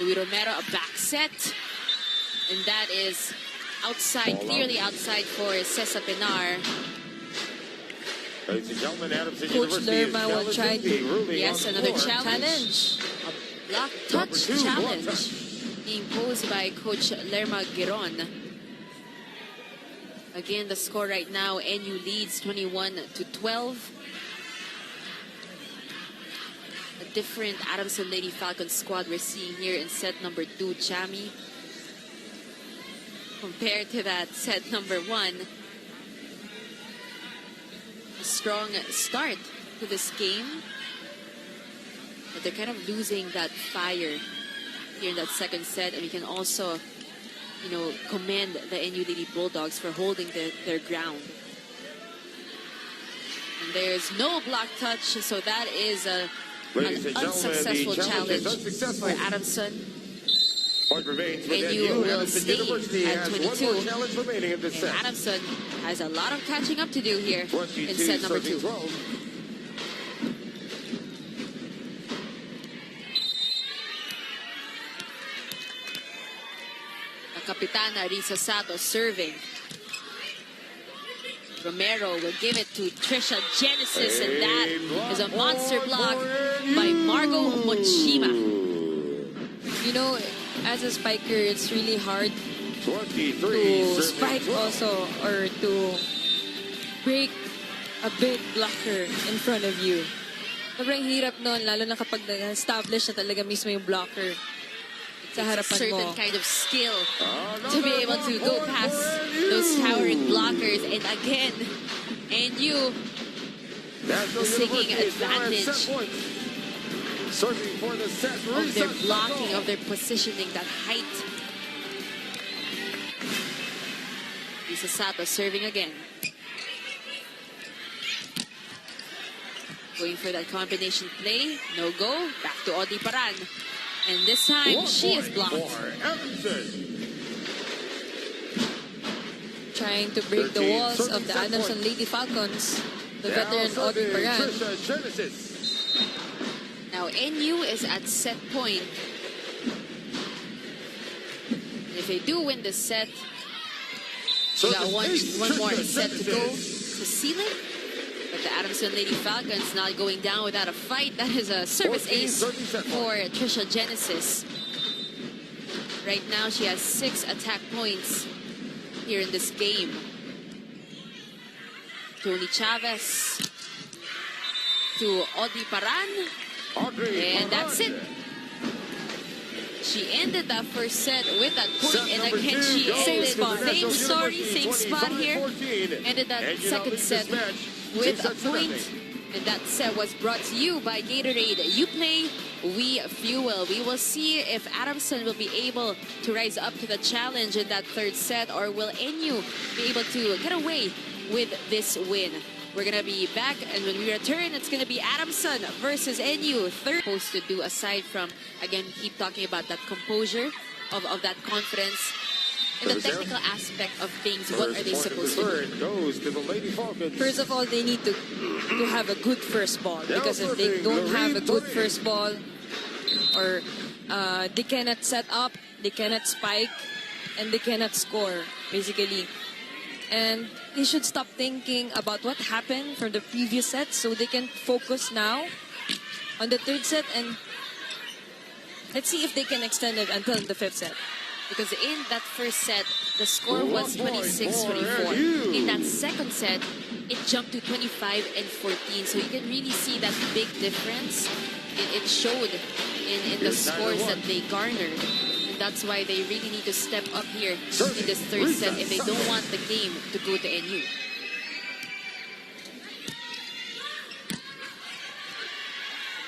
Louis Romero, a back set. And that is outside, clearly outside for Cesar Pinar. Ladies and gentlemen, Adamson Coach University Lerma will try to... Yes, another challenge. A block touch challenge being posed by Coach Lerma Giron. Again, the score right now, NU leads 21-12. A different Adamson Lady Falcons squad we're seeing here in set number 2, Chami. Compared to that set number 1. A strong start to this game. But they're kind of losing that fire here in that second set. And we can also, you know, commend the NU Lady Bulldogs for holding their ground. And there's no block touch, so that is an unsuccessful challenge for Adamson. Point remains for NU will stay at 22. Remaining in this And set. Adamson has a lot of catching up to do here in set number 2. 12. Kapitana Risa Sato serving. Romero will give it to Trisha Genesis, and that is a monster block by Margot Mochima. You know, as a spiker, it's really hard 23, to spike also or to break a big blocker in front of you. Sobrang hirap nun, lalo na kapag nag-establish na talaga mismo yung blocker sa harapan Certain mo. kind of skill to be able to go past those towering blockers. And again, NU taking advantage Searching for the set. of their blocking, of their positioning, that height. Risa Sato serving again. Going for that combination play. No go. Back to Odi Paran. And this time, she is blocked. Trying to break the walls of the Adamson Lady Falcons. The veteran Audrey Paran. Now, NU is at set point. And if they do win this set, we got one more set to go to seal it. But the Adamson Lady Falcons not going down without a fight. That is a service ace for Trisha Genesis. Right now, she has 6 attack points here in this game. Tony Chavez to Odi Paran. And that's it. She ended that first set with that point, and again she ended same spot here. Ended that second set with a point, and that set was brought to you by Gatorade. You play, we fuel. We will see if Adamson will be able to rise up to the challenge in that third set, or will NU be able to get away with this win. We're going to be back, and when we return, it's going to be Adamson versus NU. Third supposed to do, aside from, again, keep talking about that composure, of that confidence. In the technical aspect of things, what are they supposed to do? Goes to the Lady Falcons. First of all, they need to have a good first ball. Because if they don't have a good first ball, or they cannot set up, they cannot spike, and they cannot score, basically. And they should stop thinking about what happened from the previous set, so they can focus now on the third set, and let's see if they can extend it until the fifth set. Because in that first set, the score was 26-24. In that second set, it jumped to 25 and 14. So you can really see that big difference. It showed in the scores that they garnered. And that's why they really need to step up here in this third set if they don't want the game to go to NU.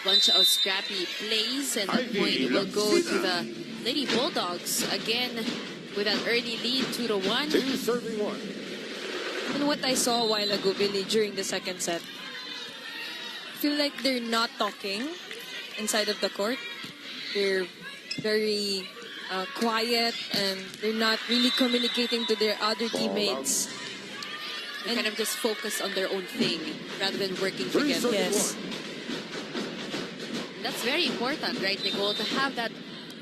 Bunch of scrappy plays, and the point will go to the Lady Bulldogs again with an early lead, 2-1. Serving one. And what I saw a while ago, Billy, during the second set, I feel like they're not talking inside of the court. They're very quiet, and they're not really communicating to their other teammates. And kind of just focus on their own thing rather than working together. Yes. That's very important, right, Nicole, to have that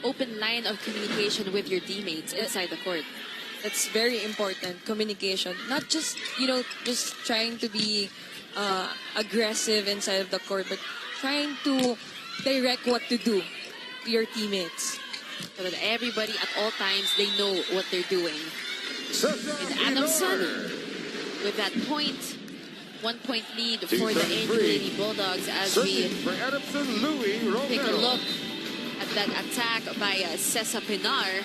open line of communication with your teammates inside the court. That's very important, communication. Not just, just trying to be aggressive inside of the court, but trying to direct what to do to your teammates. So that everybody at all times, they know what they're doing. And Adamson, with that point, 1 point lead for the NU Lady Bulldogs as we take a look at that attack by Cesa Pinar.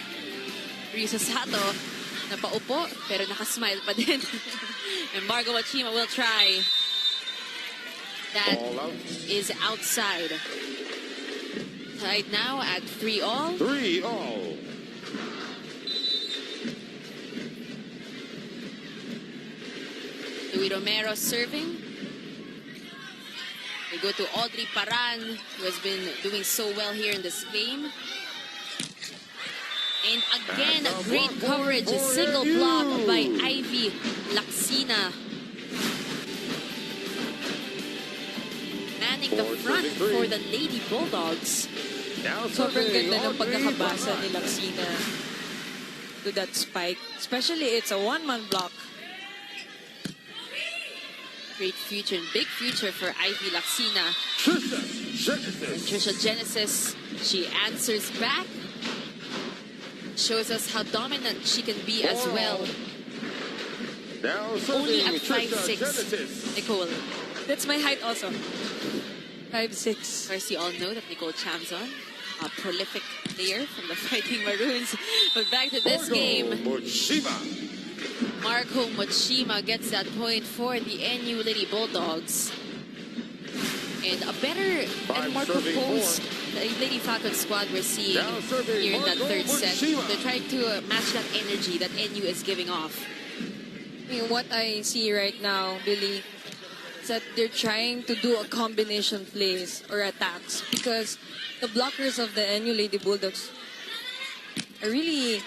Risa Sato, napaupo, pero nakasmile pa din. And Margo Wachima will try. That is outside. Tied now at 3-all. 3-all. Louis Romero serving. We go to Audrey Paran, who has been doing so well here in this game. And again, a great coverage, a single block by Ivy Laksina. Manning the front for the Lady Bulldogs. Sobrang ganda ng pagkakabasa ni Laksina to that spike. Especially, it's a one-man block. Great future, big future for Ivy Laksina. And Trisha Genesis, she answers back. Shows us how dominant she can be as well. Only at 5'6", Nicole. That's my height also. 5'6". Of course, you all know that Nicole Chamzon, a prolific player from the Fighting Maroons. But back to this game. Marco Mochima gets that point for the NU Lady Bulldogs. And a better and more composed Lady Falcon squad we're seeing here in that third set. They're trying to match that energy that NU is giving off. I mean, what I see right now, Billy, is that they're trying to do a combination plays or attacks because the blockers of the NU Lady Bulldogs are really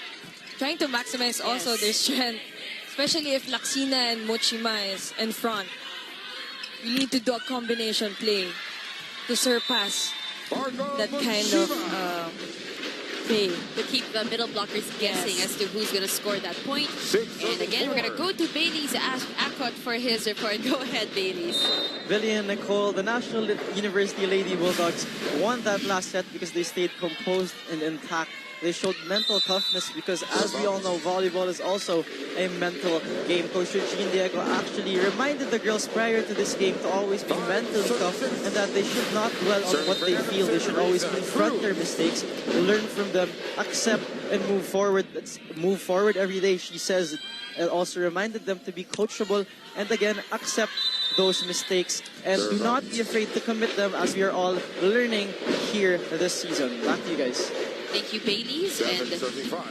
trying to maximize also their strength. Especially if Laksina and Mochima is in front. You need to do a combination play to surpass that kind of play. To keep the middle blockers guessing as to who's going to score that point. And again, we're going to go to Bailey's Akot for his report. Go ahead, Bailey's. Billy and Nicole, the National University Lady Bulldogs won that last set because they stayed composed and intact. They showed mental toughness because, as we all know, volleyball is also a mental game. Coach Eugene Diego actually reminded the girls prior to this game to always be mentally tough and that they should not dwell on what they feel. They should always confront their mistakes, learn from them, accept, and move forward. Let's move forward every day, she says. And also reminded them to be coachable and, again, accept those mistakes and do not be afraid to commit them as we are all learning here this season. Back to you guys. Thank you, Bailey's, and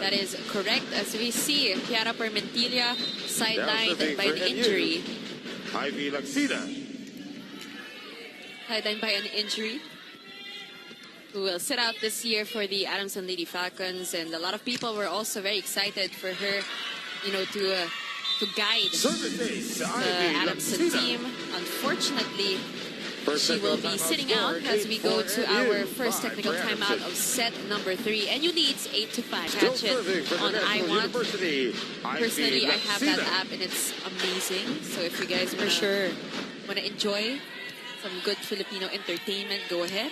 that is correct as we see Chiara Permentilla sidelined by an injury. Ivy Laksina. Sidelined by an injury. Who will sit out this year for the Adamson Lady Falcons, and a lot of people were also very excited for her, to guide the Adamson team. Unfortunately, she will be sitting out as we go to our first technical timeout of set number 3. NU leads 8-5. Catch it on iWant. Personally, I have that app and it's amazing. So if you guys want to enjoy some good Filipino entertainment, go ahead.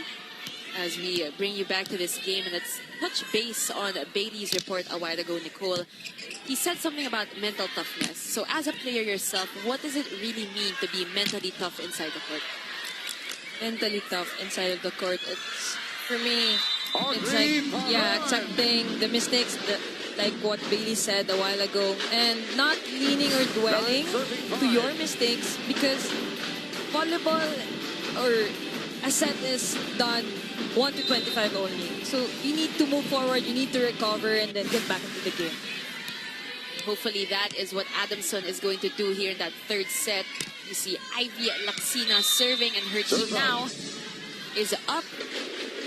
As we bring you back to this game, and let's touch base on Bailey's report a while ago, Nicole. He said something about mental toughness. So as a player yourself, what does it really mean to be mentally tough inside the court? Mentally tough inside of the court. It's, for me, it's like, yeah, accepting the mistakes, like what Bailey said a while ago, and not leaning or dwelling to your mistakes, because volleyball or a set is done 1 to 25 only. So you need to move forward, you need to recover, and then get back into the game. Hopefully that is what Adamson is going to do here in that third set. You see Ivy Laksina serving, and her team now is up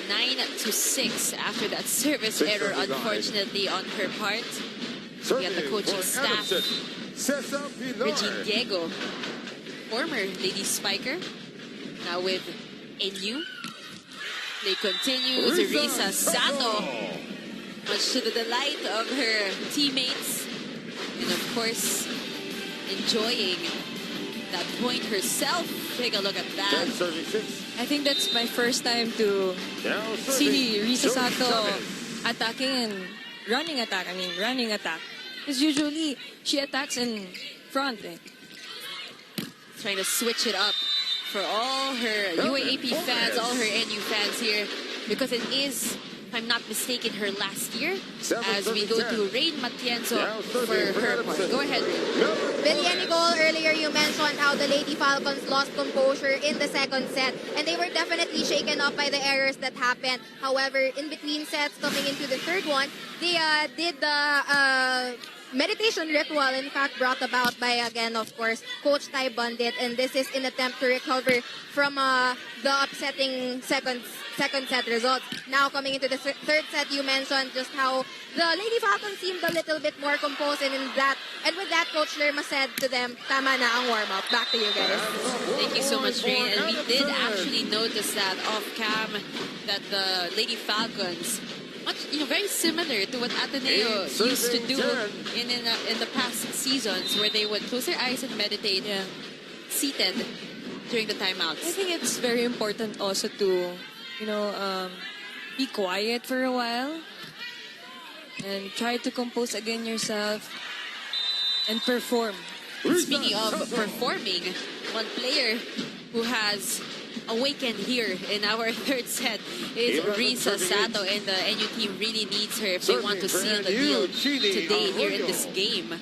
9-6 after that service error, unfortunately, on her part. We have the coaching staff. Regine Diego, former lady spiker, now with NU. They continue to Risa Sato, much to the delight of her teammates, and of course enjoying that point herself. Take a look at that. I think that's my first time to see Risa Sato attacking and running attack. I mean, running attack. Because usually she attacks in front. Trying to switch it up for all her UAAP fans, all her NU fans here, because it is, if I'm not mistaken, her last year, as we go to Rain Matienzo for her part. Go ahead, Rain. Billy and Nicole, earlier you mentioned how the Lady Falcons lost composure in the second set, and they were definitely shaken up by the errors that happened. However, in between sets, coming into the third one, they did the meditation ritual, in fact, brought about by, again, of course, Coach Ty Bundit, and this is in attempt to recover from the upsetting second set results. Now, coming into the third set, you mentioned just how the Lady Falcons seemed a little bit more composed, and with that, Coach Lerma said to them, tama na ang warm-up. Back to you guys. Thank you so much, Rain. And we did actually notice that off-cam, that the Lady Falcons, very similar to what Ateneo used to do in the past seasons, where they would close their eyes and meditate, seated during the timeouts. I think it's very important also to, be quiet for a while and try to compose again yourself and perform. Speaking of performing, one player who has awakened here in our third set is Risa Sato, and the NU team really needs her if they want to seal the deal today here in this game.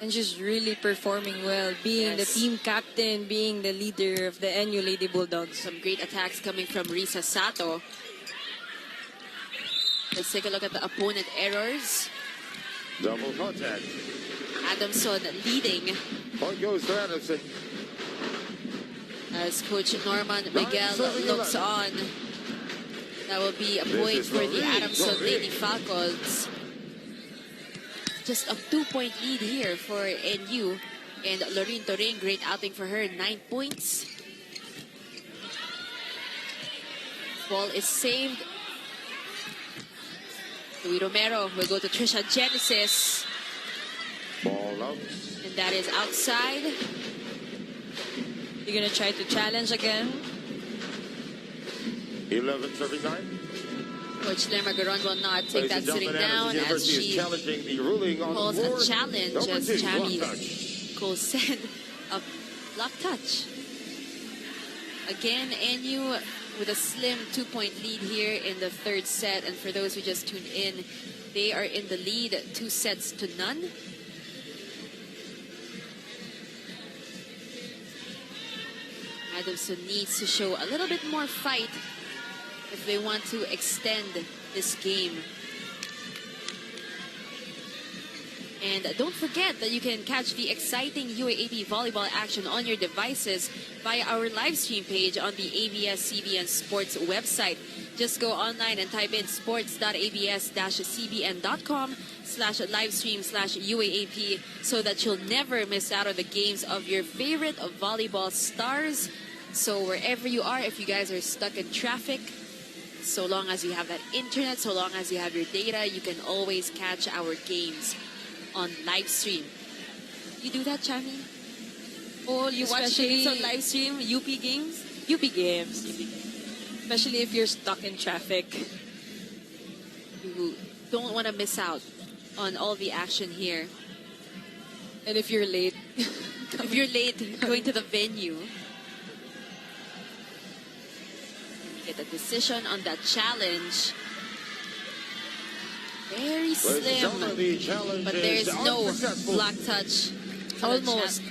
And she's really performing well, being the team captain, being the leader of the NU Lady Bulldogs. Some great attacks coming from Risa Sato. Let's take a look at the opponent errors. Double contact. Adamson leading. Point goes to Adamson. As Coach Norman Miguel looks on. That will be a point for the Adamson Lady Falcons. Just a 2-point lead here for NU. And Lorene Toreng, great outing for her, 9 points. Ball is saved. Louis Romero will go to Trisha Genesis. Ball out. And that is outside. You're going to try to challenge again. 11-39. Coach Lerma Garon will not take that sitting down as she calls a challenge, as Chami Cole said, a block touch. Again, NU with a slim 2-point lead here in the third set. And for those who just tuned in, they are in the lead 2-0. Adamson needs to show a little bit more fight if they want to extend this game. And don't forget that you can catch the exciting UAAP volleyball action on your devices via our live stream page on the ABS-CBN Sports website. Just go online and type in sports.abs-cbn.com/livestream/UAAP so that you'll never miss out on the games of your favorite volleyball stars. So wherever you are, if you guys are stuck in traffic, so long as you have that internet, so long as you have your data, you can always catch our games on live stream. You do that, Chami? Oh, you watch games on live stream? UP games? UP games. Especially if you're stuck in traffic. You don't want to miss out on all the action here. And if you're late. If you're late going to the venue. Get a decision on that challenge. Very slim. But there's no block touch.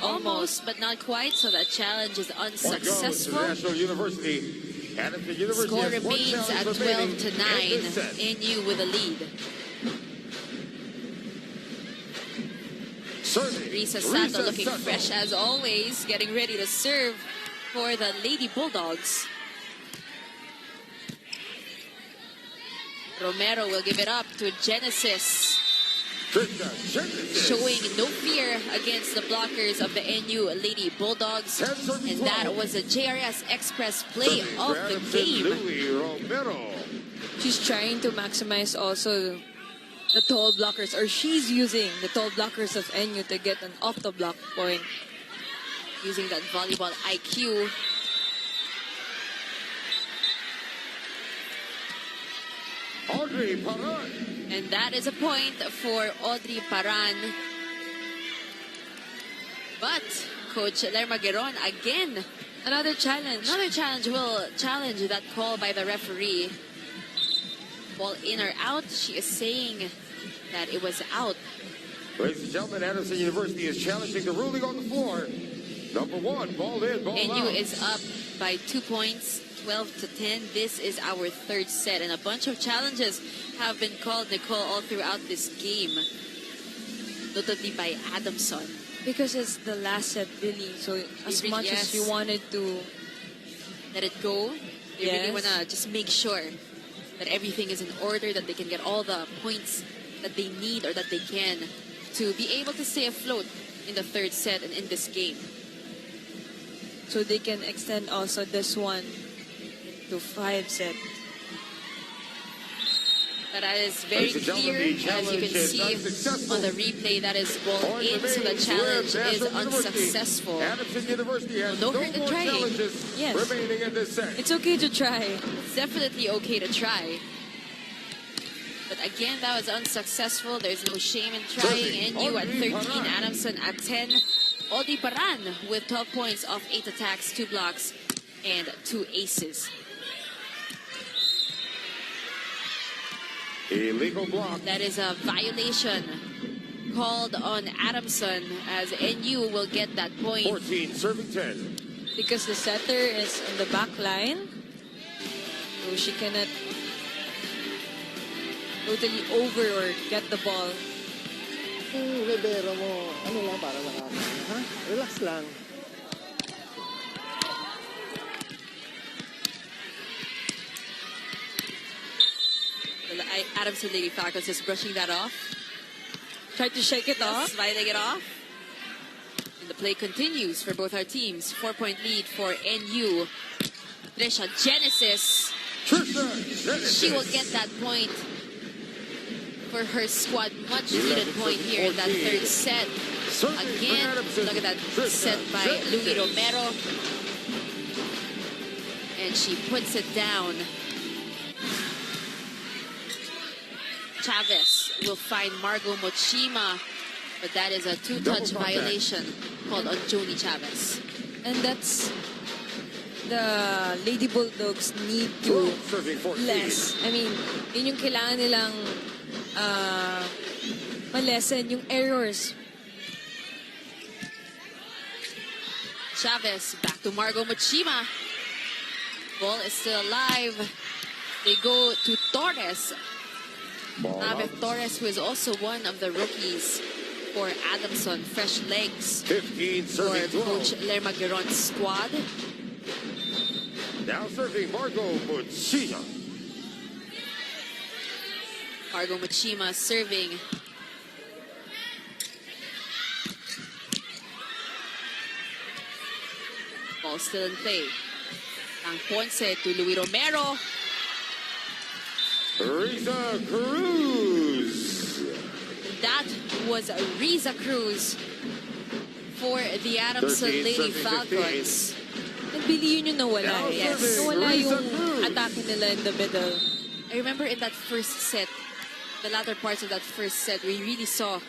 Almost, but not quite. So that challenge is unsuccessful. National University. Score remains at 12-9. NU with a lead. Risa Sato looking fresh as always, getting ready to serve for the Lady Bulldogs. Romero will give it up to Genesis. Showing no fear against the blockers of the NU Lady Bulldogs. And that was a JRS Express play of the game. She's trying to maximize also the tall blockers, or she's using the tall blockers of NU to get an off-the-block point. Using that volleyball IQ. Audrey Paran. And that is a point for Audrey Paran. But Coach Lerma Geron again. Another challenge. Another challenge will challenge that call by the referee. Ball in or out, she is saying that it was out. Ladies and gentlemen, Anderson University is challenging the ruling on the floor. Number one, ball in, ball out. NU is up by 2 points, 12-10. This is our third set, and a bunch of challenges have been called, Nicole, all throughout this game. Notably by Adamson. Because it's the last set, really. So as much as you wanted to let it go, you really want to just make sure that everything is in order, that they can get all the points that they need or that they can to be able to stay afloat in the third set and in this game. So they can extend also this one to 5 sets. That is very clear, as you can see on the replay. That is ball in, so the challenge is unsuccessful. No hurt in trying. Yes. Remaining in this set. It's okay to try. It's definitely okay to try. But again, that was unsuccessful. There's no shame in trying. NU at 13, Adamson at 10. Audrey Paran with 12 points off 8 attacks, 2 blocks, and 2 aces. Illegal block. That is a violation called on Adamson, as NU will get that point. 14 serving 10. Because the setter is on the back line, so she cannot totally over or get the ball. Libero mo, ano lang para nakakain, ha? Relax lang. Adamson Lady Falcons is brushing that off. Try to shake it off. Sliding it off. And the play continues for both our teams. 4-point lead for NU. Trisha Genesis. She will get that point for her squad. Much needed point here in that third set. Again, look at that set by Louis Romero. And she puts it down. Chavez will find Margot Mochima, but that is a 2-touch violation called on Joni Chavez. And that's the Lady Bulldogs need to less. I mean, yun yung kailangan nilang malesen yung errors. Chavez back to Margot Mochima. Ball is still alive. They go to Torres. Nave Torres, who is also one of the rookies for Adamson. Fresh legs 15 for serving Coach Lerma Geron's squad. Now serving Margot Mochima. Margot Mochima serving. Ball still in play. Ang Ponce to Louis Romero. Riza Cruz. That was Riza Cruz for the Adamson Lady Falcons. Nagbili yun yung nawala. Yes. Nawala yung atake nila in the middle. I remember in that first set, the latter parts of that first set, we really saw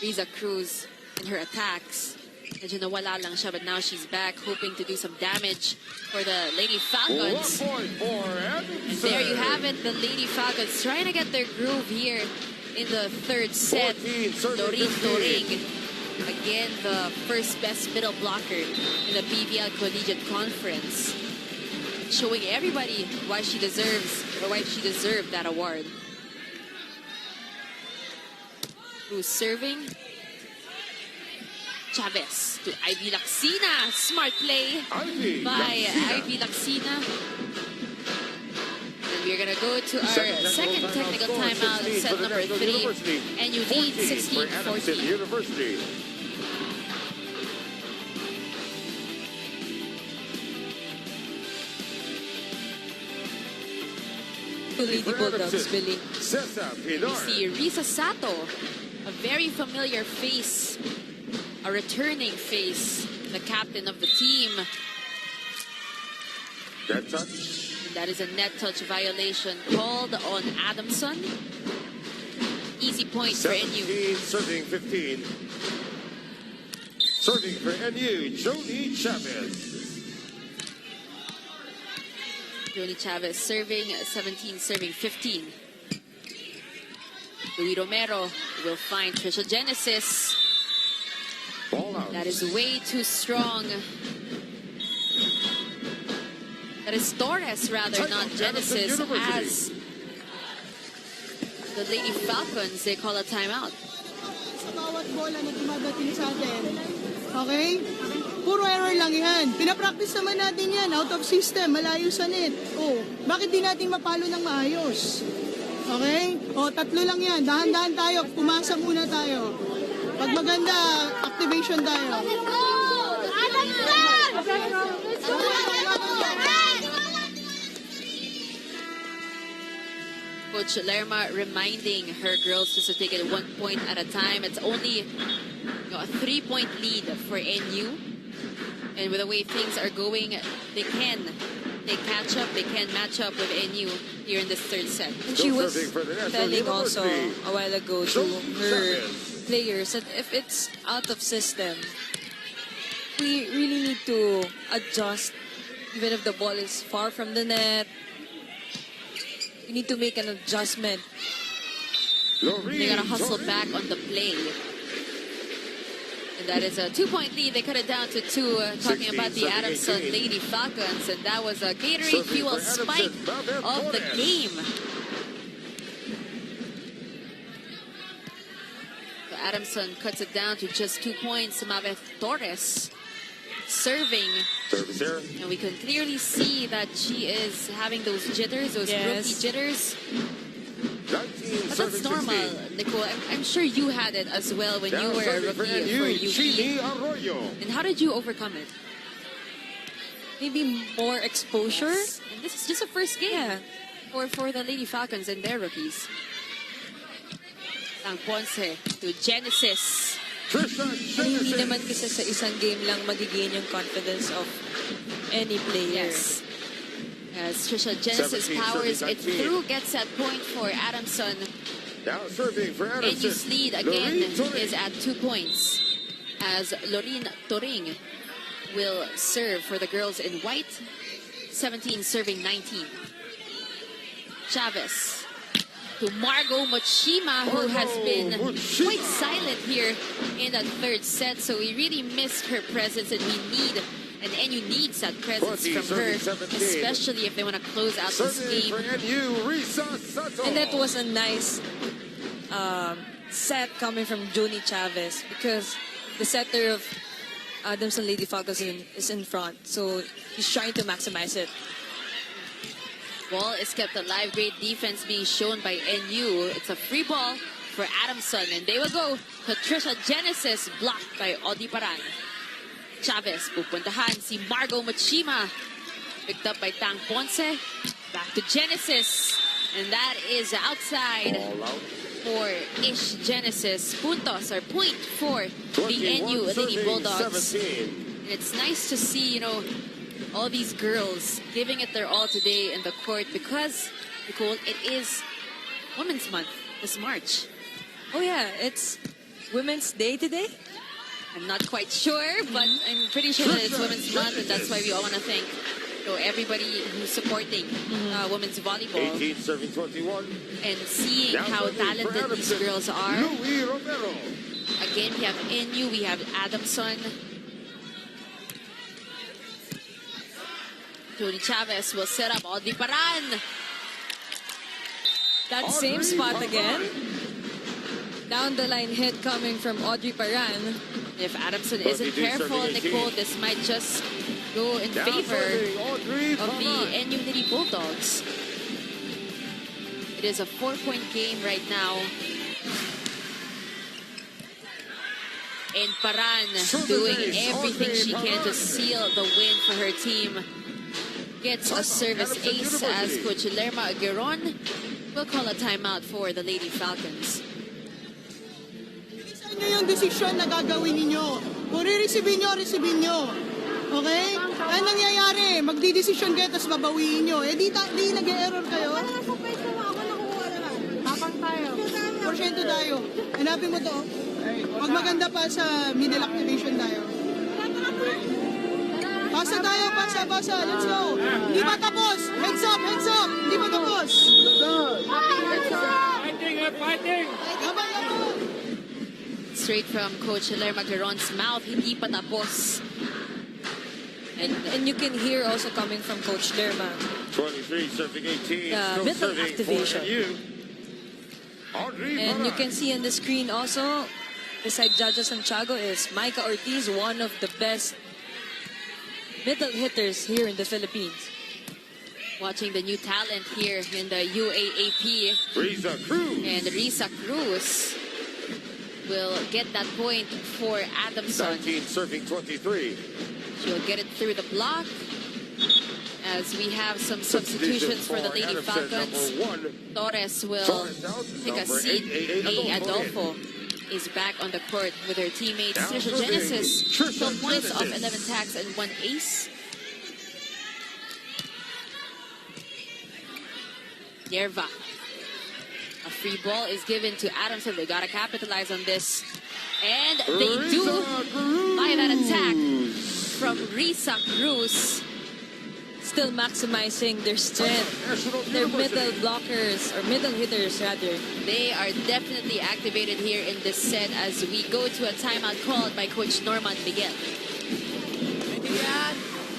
Riza Cruz and her attacks. Medyo nawala lang siya, but now she's back, hoping to do some damage for the Lady Falcons. 1 point for And Adamson. there you have it, the Lady Falcons trying to get their groove here in the third set. 14, Doreen Toring, again the first best middle blocker in the PBL Collegiate Conference, showing everybody why she deserves, or why she deserved that award. Who's serving? Chavez to Ivy Laxina. Smart play by Ivy Laxina. And we're going to go to our second technical timeout at set number 3. And you lead 16-14. University. To Lady Bulldogs, Billy. We see Risa Sato, a very familiar face, a returning face, the captain of the team. That touch. And that is a net touch violation called on Adamson. Easy point for NU. 17, serving 15. Serving for NU, Joni Chavez. Joni Chavez serving 17, serving 15. Luis Romero will find Trisha Genesis. Ball out. That is way too strong. That is Torres, rather, not Genesis, as the Lady Falcons, they call a timeout. Sa bawat bola na dumadating sa atin. Okay? Puro error lang yan. Pinapractice naman natin yan. Out of system. Malayo sa net. Oh, bakit di natin mapalo ng maayos? Okay? O, tatlo lang yan. Dahan-dahan tayo. Pumasa muna tayo. Pag maganda, activation tayo. Coach Lerma reminding her girls just to take it 1 point at a time. It's only a 3-point lead for NU. And with the way things are going, they can catch up, they can match up with NU here in this third set. And she was telling also a while ago to her players that if it's out of system, we really need to adjust. Even if the ball is far from the net, we need to make an adjustment. They gotta hustle back on the play. And that is a 2-point lead. They cut it down to 2. Talking about the Adamson Lady Falcons, and that was a Gatorade Fuel spike of the game. So Adamson cuts it down to just 2 points. Mabeth Torres serving. And we can clearly see that she is having those jitters, those rookie jitters. But that's normal, Nicole. I'm sure you had it as well when you were a rookie for UP. And how did you overcome it? Maybe more exposure. And this is just a first game for the Lady Falcons and their rookies. Ang Ponce to Genesis. Hindi naman kasi sa isang game lang magigain yung confidence of any player. Yes. As Trisha Genesis powers it through, gets that point for Adamson. Now serving for Adamson. NU's lead again is at 2 points. As Loreen Toring will serve for the girls in white. 17 serving 19. Chavez to Margot Mochima, who has been quite silent here in that third set. So we really missed her presence, and we need, and NU needs that presence from her, especially if they want to close out this game. And that was a nice set coming from Joni Chavez, because the setter of Adamson Lady Falcons is in front. So he's trying to maximize it. Ball is kept alive. Great defense being shown by NU. It's a free ball for Adamson, and they will go to Trisha Genesis, blocked by Odi Paran. Chavez, pupuntahan si Margot Mochima. Picked up by Tang Ponce. Back to Genesis, and that is outside for Ish Genesis. Puntos, or point for the NU Lady Bulldogs. And it's nice to see, All these girls giving it their all today in the court because, Nicole, it is Women's Month this March. Oh yeah, it's Women's Day today? I'm not quite sure, but I'm pretty sure that it's Women's Month, and that's why we all want to thank everybody who's supporting women's volleyball. 18 serving 21. And seeing how talented these girls are. Louis Romero. Again, we have NU, we have Adamson. Tony Chavez will set up Audrey Paran. That same spot again. Down the line hit coming from Audrey Paran. If Adamson isn't careful, Nicole, this might just go in favor of the NU Lady Bulldogs. It is a 4-point game right now. And Paran doing everything she can to seal the win for her team. Gets a service ace as Coach Lerma Agueron will call a timeout for the Lady Falcons. Sa inyo yung desisyon na gagawin ninyo. Kung re-receivein nyo. Okay? Ano nangyayari? Magdidesisyon kayo, tapos babawiin nyo. Eh, di nag-error kayo. Wala sa pwesto mo. Ako nakuha naman. Tapang tayo. Porsyento tayo. Hanapin mo to. Pag maganda pa sa middle activation tayo. Pasa tayo, pasa. Let's go. Hindi pa tapos. Heads up. Hindi pa tapos. Fighting. Straight from Coach Lerma Agueron's mouth, hindi pa tapos. And you can hear also coming from Coach Lerma. 23 serving 18. The Still middle serving activation. And you can see on the screen also, beside Jaja Santiago is Micah Ortiz, one of the best middle hitters here in the Philippines. Watching the new talent here in the UAAP. Risa Cruz. And Risa Cruz will get that point for Adamson. 19 serving 23. She'll get it through the block as we have some substitutions for the Lady Falcons. Torres will take a seat. A. Adolfo is back on the court with her teammates. Trisha Genesis, 12 points off 11 tacks and 1 ace. Yerva. A free ball is given to Adamson. They gotta capitalize on this. And they do by that attack from Risa Cruz. Still maximizing their strength. Their middle blockers, or middle hitters rather. They are definitely activated here in this set as we go to a timeout called by Coach Norman Miguel.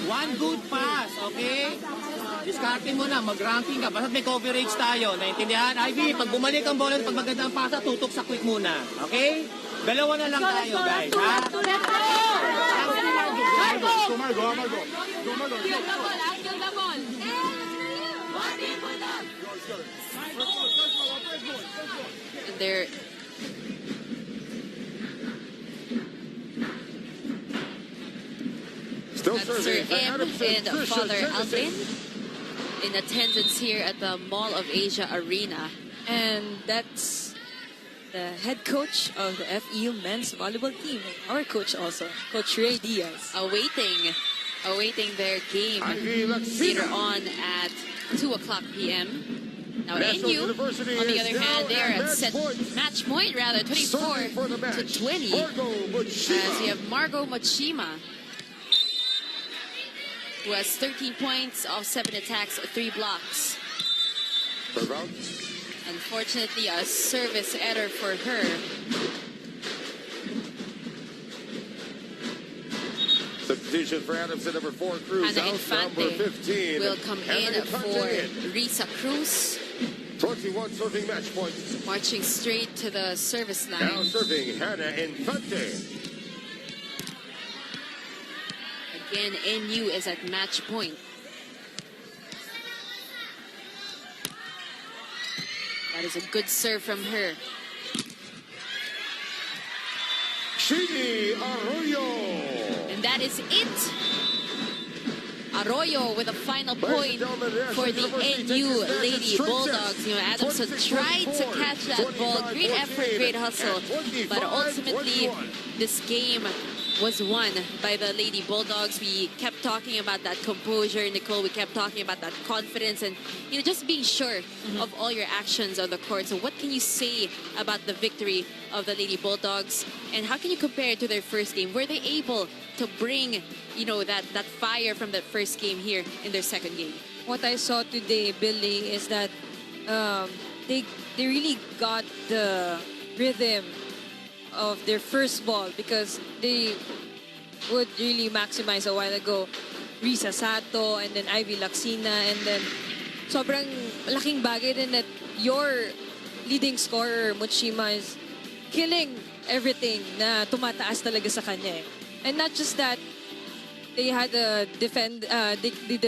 One good pass, okay? Discarding mo na, mag-ranking ka. Basta may coverage tayo. Naintindihan? Ivy, pag bumalik ang bola, pag magandang pasa, tutok sa quick muna. Okay? Dalawa na lang tayo, guys. Ha? They're Sir M and Father Aldrin in attendance here at the Mall of Asia Arena. And that's the head coach of the FEU men's volleyball team. Our coach also, Coach Ray Diaz. Awaiting their game later on at 2 o'clock p.m. Now NU, on the other hand, they are at set match point, 24 to 20. As we have Margot Mochima, who has 13 points off 7 attacks, 3 blocks. Unfortunately, a service error for her. Substitution for Adamson, number 4, Cruz. Hannah Out, number 15. will come in for Risa Cruz. 21 serving match point. Marching straight to the service line. Now serving Hannah Infante. Again, NU is at match point. That is a good serve from her. Chidi Arroyo. And that is it. Arroyo with a final point for the NU Lady Bulldogs. You know, Adamson tried to catch that ball. Great effort, great hustle. But ultimately, this game was won by the Lady Bulldogs. We kept talking about that composure, Nicole. We kept talking about that confidence and, you know, just being sure of all your actions on the court. So what can you say about the victory of the Lady Bulldogs? And how can you compare it to their first game? Were they able to bring, you know, that fire from that first game here in their second game? What I saw today, Billy, is that they really got the rhythm of their first ball because they would really maximize a while ago Risa Sato and then Ivy Laxina, and then sobrang laking bagay din that your leading scorer Muchima is killing everything na tumataas talaga sa kanya. And not just that, they had a